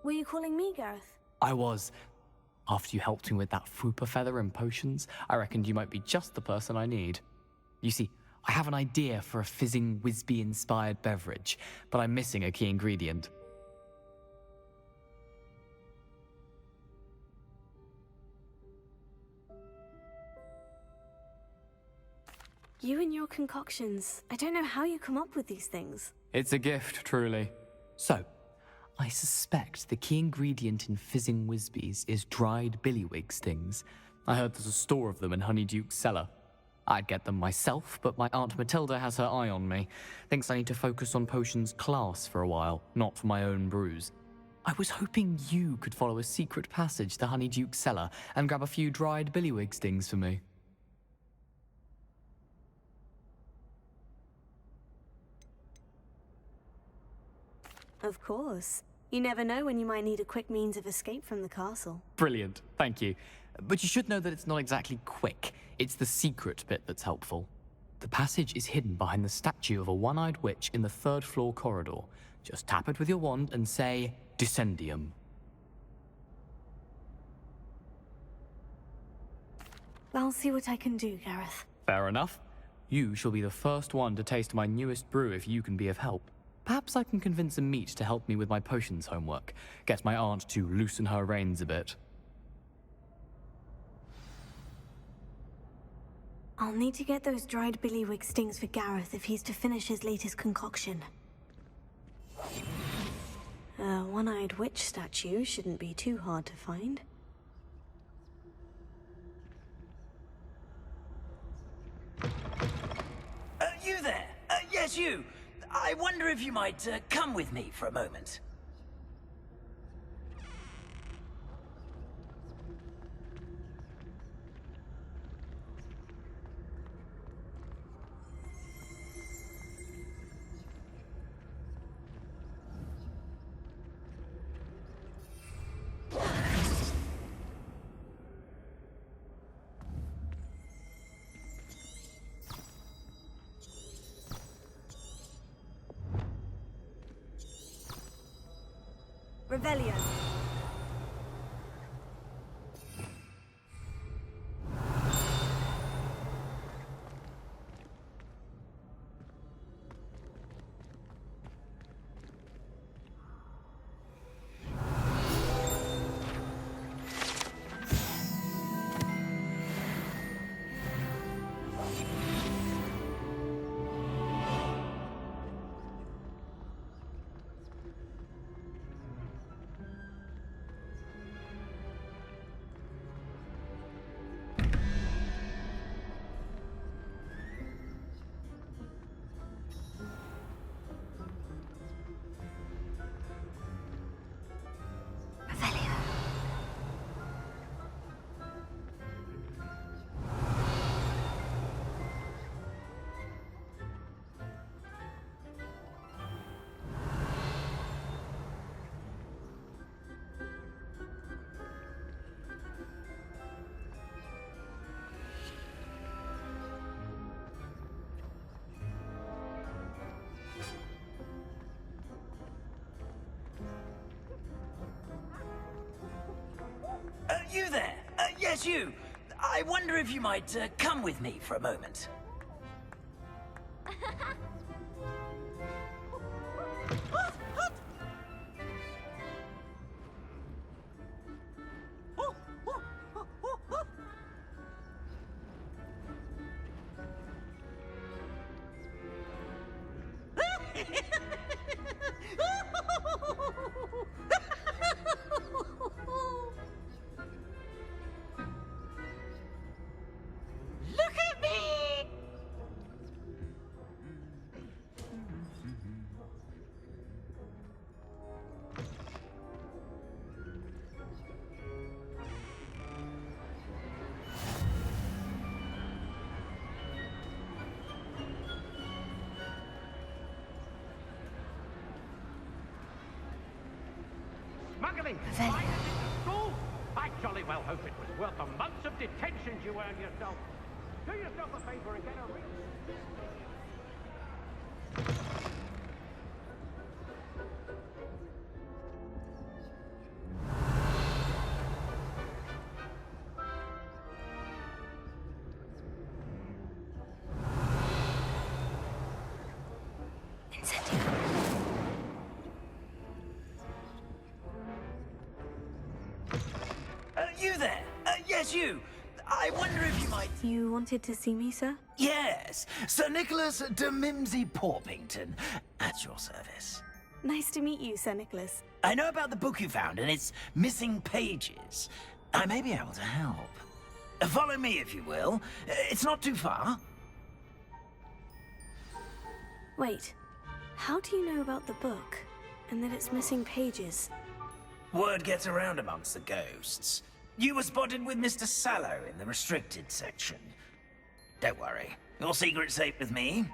Were you calling me, Gareth? I was. After you helped me with that Fupa feather and potions, I reckoned you might be just the person I need. You see, I have an idea for a fizzing Wisby-inspired beverage, but I'm missing a key ingredient. You and your concoctions. I don't know how you come up with these things. It's a gift, truly. So, I suspect the key ingredient in fizzing Wisbies is dried billywig stings. I heard there's a store of them in Honeyduke's cellar. I'd get them myself, but my Aunt Matilda has her eye on me. Thinks I need to focus on potions class for a while, not for my own brews. I was hoping you could follow a secret passage to Honeyduke's cellar and grab a few dried billywig stings for me. Of course. You never know when you might need a quick means of escape from the castle. Brilliant, thank you. But you should know that it's not exactly quick. It's the secret bit that's helpful. The passage is hidden behind the statue of a one-eyed witch in the third-floor corridor. Just tap it with your wand and say, Descendium. I'll see what I can do, Gareth. Fair enough. You shall be the first one to taste my newest brew if you can be of help. Perhaps I can convince a meat to help me with my potions homework. Get my aunt to loosen her reins a bit. I'll need to get those dried billywig stings for Gareth if he's to finish his latest concoction. A one-eyed witch statue shouldn't be too hard to find. You there? Yes, you. I wonder if you might come with me for a moment. Revelio. You there? Yes, you. I wonder if you might come with me for a moment. Look at me! Smuggling spiders into school? I jolly well hope it was worth the months of detentions you earned yourself. Do yourself a favor and get a ring. You there? Yes, you. I wonder if you might... You wanted to see me, sir? Yes, Sir Nicholas de Mimsy Porpington, at your service. Nice to meet you, Sir Nicholas. I know about the book you found and its missing pages. I may be able to help. Follow me, if you will. It's not too far. Wait, how do you know about the book and that it's missing pages? Word gets around amongst the ghosts. You were spotted with Mr. Sallow in the restricted section. Don't worry, your secret's safe with me.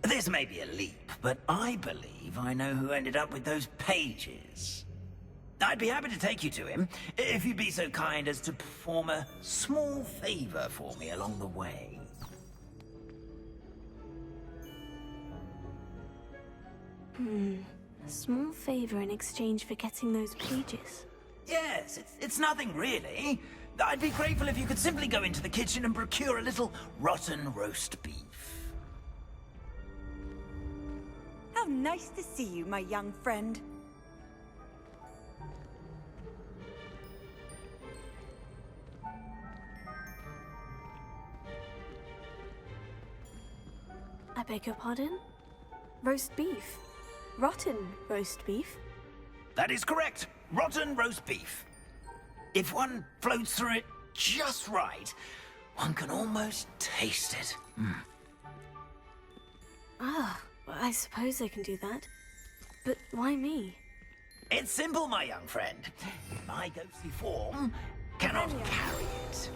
This may be a leap, but I believe I know who ended up with those pages. I'd be happy to take you to him, if you'd be so kind as to perform a small favor for me along the way. A small favor in exchange for getting those pages. Yes, it's nothing really. I'd be grateful if you could simply go into the kitchen and procure a little rotten roast beef. How nice to see you, my young friend. I beg your pardon? Roast beef. Rotten roast beef? That is correct. Rotten roast beef. If one floats through it just right, one can almost taste it. Ah, I suppose I can do that. But why me? It's simple, my young friend. My ghostly form cannot carry it.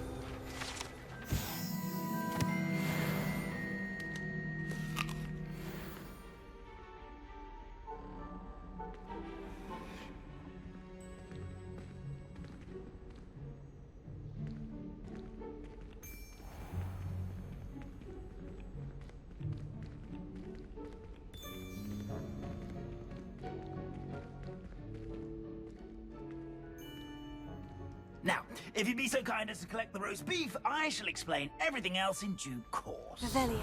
Now, if you'd be so kind as to collect the roast beef, I shall explain everything else in due course. Revelio.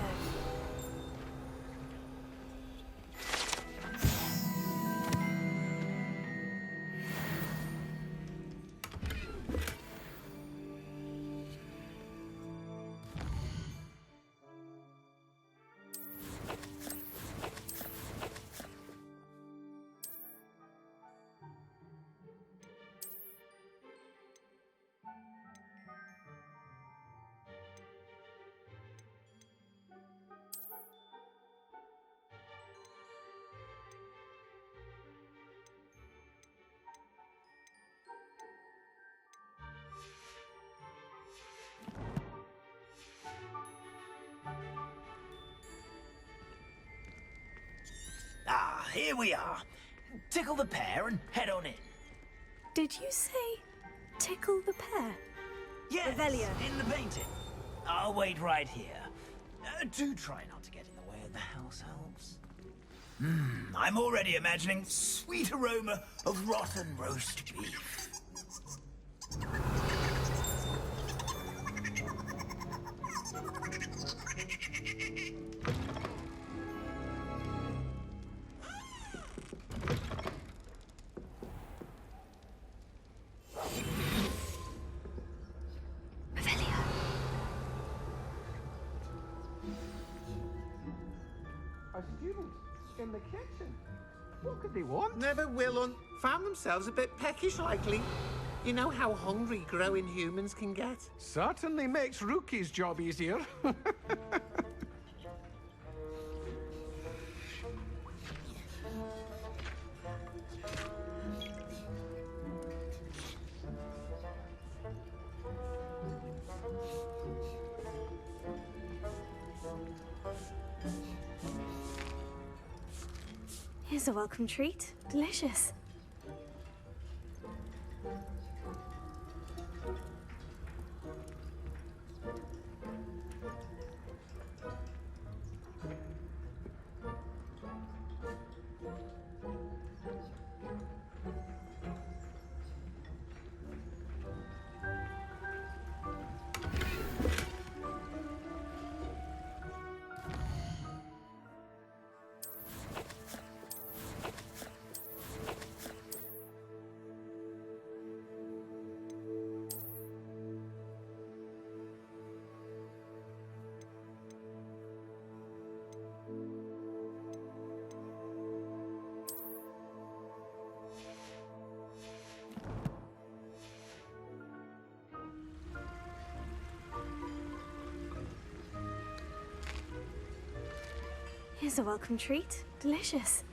Ah, here we are. Tickle the pear and head on in. Did you say tickle the pear? Yes, Revelio. in the painting. I'll wait right here. Do try not to get in the way of the house elves. I'm already imagining sweet aroma of rotten roast beef. A student in the kitchen. What could they want? Never will un. Found themselves a bit peckish likely. You know how hungry growing humans can get? Certainly makes Rookie's job easier. Here's a welcome treat. Delicious. Here's a welcome treat. Delicious.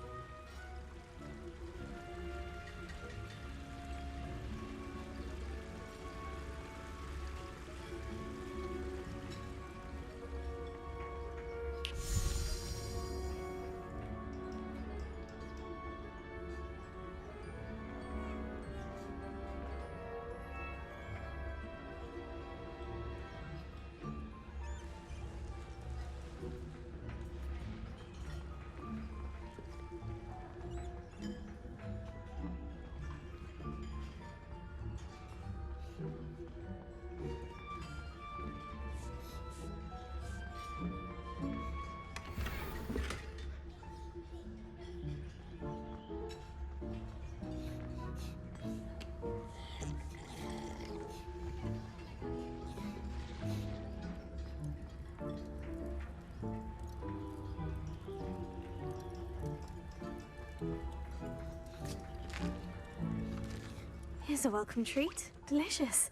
Here's a welcome treat. Delicious.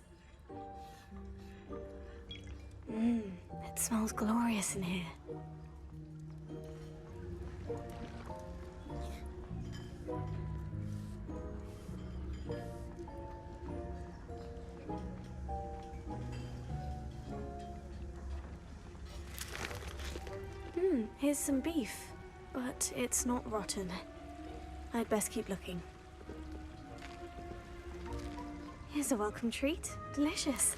It smells glorious in here. Here's some beef, but it's not rotten. I'd best keep looking. Here's a welcome treat. Delicious.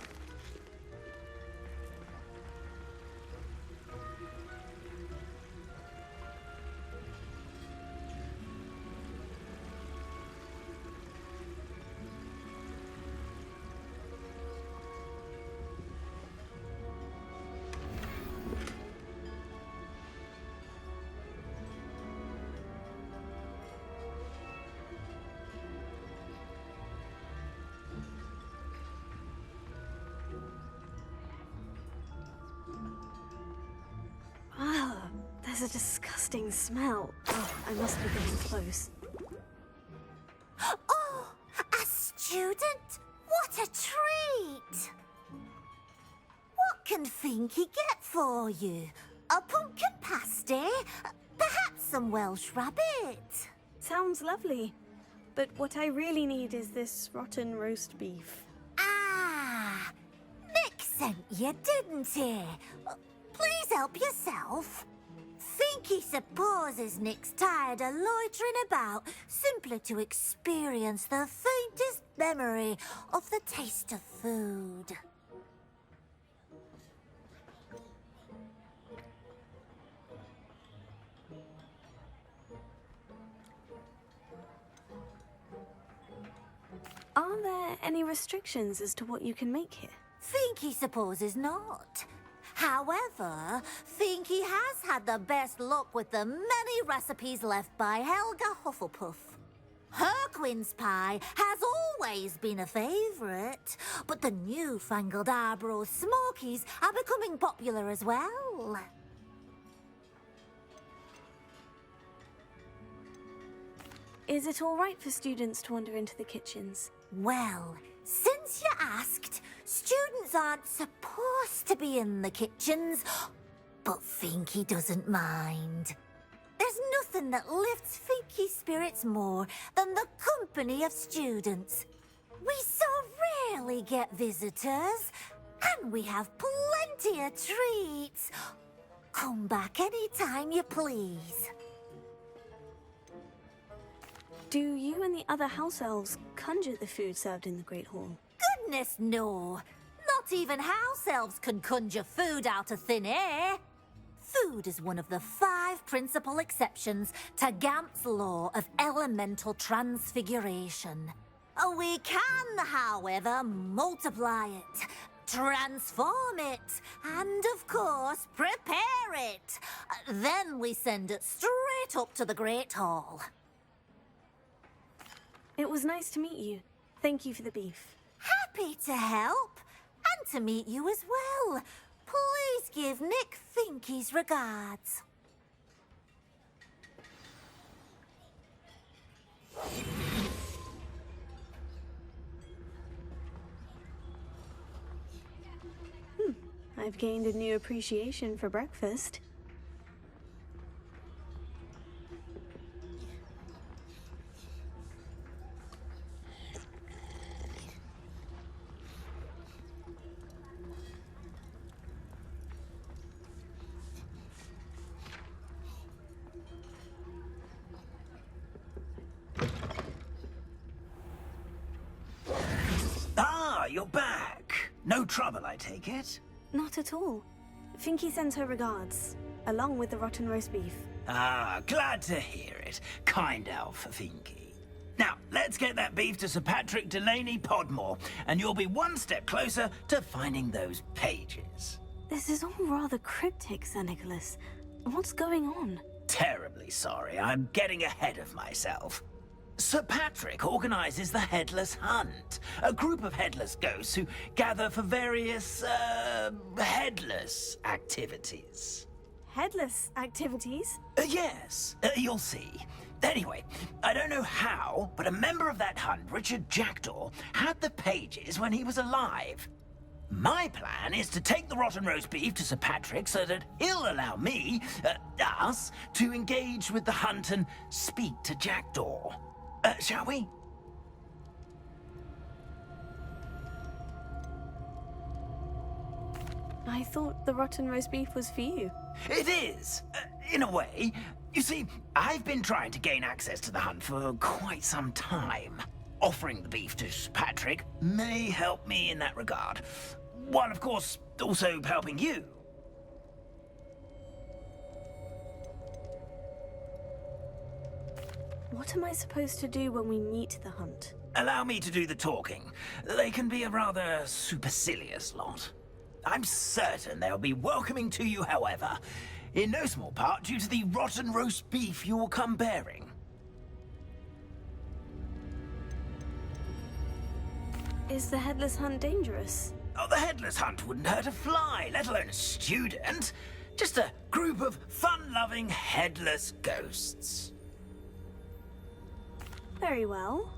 There's a disgusting smell. Oh, I must be getting close. Oh, a student? What a treat! What can Finky get for you? A pumpkin pasty? Perhaps some Welsh rabbit? Sounds lovely. But what I really need is this rotten roast beef. Ah, Nick sent you, didn't he? Please help yourself. Finky supposes Nick's tired of loitering about simply to experience the faintest memory of the taste of food. Are there any restrictions as to what you can make here? Finky supposes not. However, Finky has had the best luck with the many recipes left by Helga Hufflepuff. Her quince pie has always been a favourite, but the newfangled Arborough Smokies are becoming popular as well. Is it all right for students to wander into the kitchens? Well, since you asked, students aren't supposed to be in the kitchens, but Finky doesn't mind. There's nothing that lifts Finky's spirits more than the company of students. We so rarely get visitors, and we have plenty of treats. Come back any time you please. Do you and the other house elves conjure the food served in the Great Hall? Goodness, no. Not even house elves can conjure food out of thin air. Food is one of the 5 principal exceptions to Gamp's law of elemental transfiguration. We can, however, multiply it, transform it, and, of course, prepare it. Then we send it straight up to the Great Hall. It was nice to meet you. Thank you for the beef. Happy to help, and to meet you as well. Please give Nick Finky's regards. I've gained a new appreciation for breakfast. Ah, you're back. No trouble, I take it? Not at all. Finky sends her regards, along with the rotten roast beef. Ah, glad to hear it. Kind elf, Finky. Now, let's get that beef to Sir Patrick Delaney Podmore, and you'll be one step closer to finding those pages. This is all rather cryptic, Sir Nicholas. What's going on? Terribly sorry, I'm getting ahead of myself. Sir Patrick organises the Headless Hunt, a group of headless ghosts who gather for various, headless activities. Headless activities? Yes, you'll see. Anyway, I don't know how, but a member of that hunt, Richard Jackdaw, had the pages when he was alive. My plan is to take the rotten roast beef to Sir Patrick so that he'll allow me, us, to engage with the hunt and speak to Jackdaw. Shall we? I thought the rotten roast beef was for you. It is, in a way. You see, I've been trying to gain access to the hunt for quite some time. Offering the beef to Sir Patrick may help me in that regard. While, of course, also helping you. What am I supposed to do when we meet the hunt? Allow me to do the talking. They can be a rather supercilious lot. I'm certain they'll be welcoming to you, however, in no small part due to the rotten roast beef you'll come bearing. Is the Headless Hunt dangerous? Oh, the Headless Hunt wouldn't hurt a fly, let alone a student. Just a group of fun-loving, headless ghosts. Very well.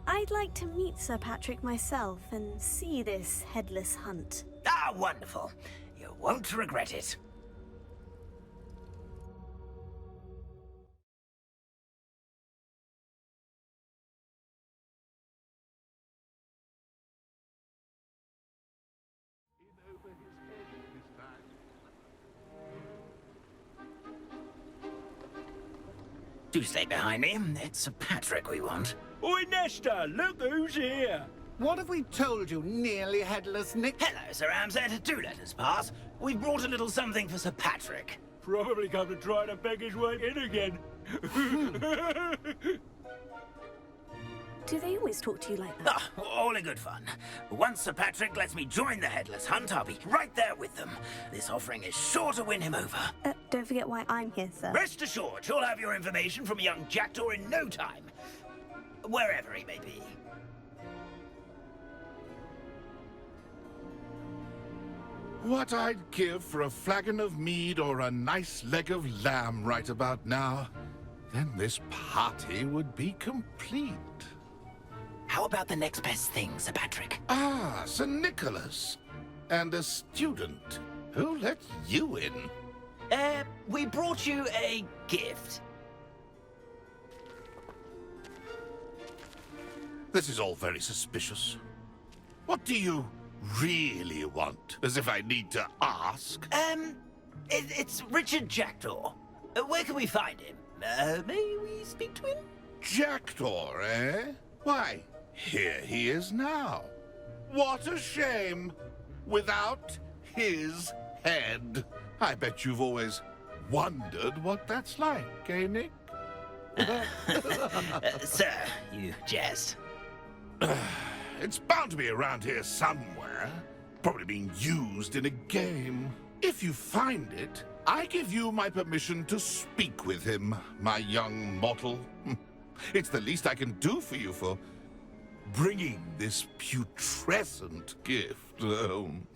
I'd like to meet Sir Patrick myself and see this headless hunt. Ah, wonderful. You won't regret it. Do stay behind me. It's Sir Patrick we want. Oi, Nesta, look who's here. What have we told you, nearly headless Nick? Hello, Sir Ramsed. Do let us pass. We've brought a little something for Sir Patrick. Probably come to try to beg his way in again. Do they always talk to you like that? Ah, all in good fun. Once Sir Patrick lets me join the headless hunt, I'll be right there with them. This offering is sure to win him over. Don't forget why I'm here, sir. Rest assured, you'll have your information from young Jackdaw in no time. Wherever he may be. What I'd give for a flagon of mead or a nice leg of lamb right about now. Then this party would be complete. How about the next best thing, Sir Patrick? Ah, Sir Nicholas. And a student. Who let you in? We brought you a gift. This is all very suspicious. What do you really want? As if I need to ask. It's Richard Jackdaw. Where can we find him? May we speak to him? Jackdaw, eh? Why, here he is now. What a shame. Without his head. I bet you've always wondered what that's like, eh, Nick? Sir, you jest. It's bound to be around here somewhere. Probably being used in a game. If you find it, I give you my permission to speak with him, my young mortal. It's the least I can do for you for bringing this putrescent gift home.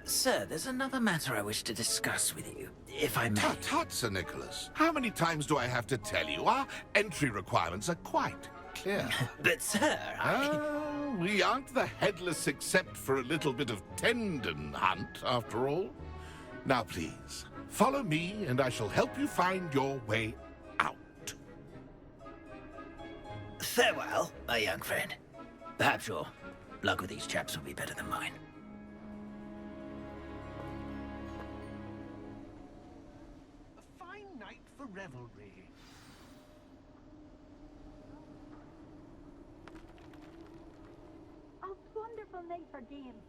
Sir, there's another matter I wish to discuss with you, if I may. Tut, tut, Sir Nicholas. How many times do I have to tell you? Our entry requirements are quite clear. But, sir, we aren't the headless except for a little bit of tendon hunt, after all. Now, please, follow me, and I shall help you find your way out. Farewell, my young friend. Perhaps your luck with these chaps will be better than mine. A fine night for revelry. A wonderful night for games.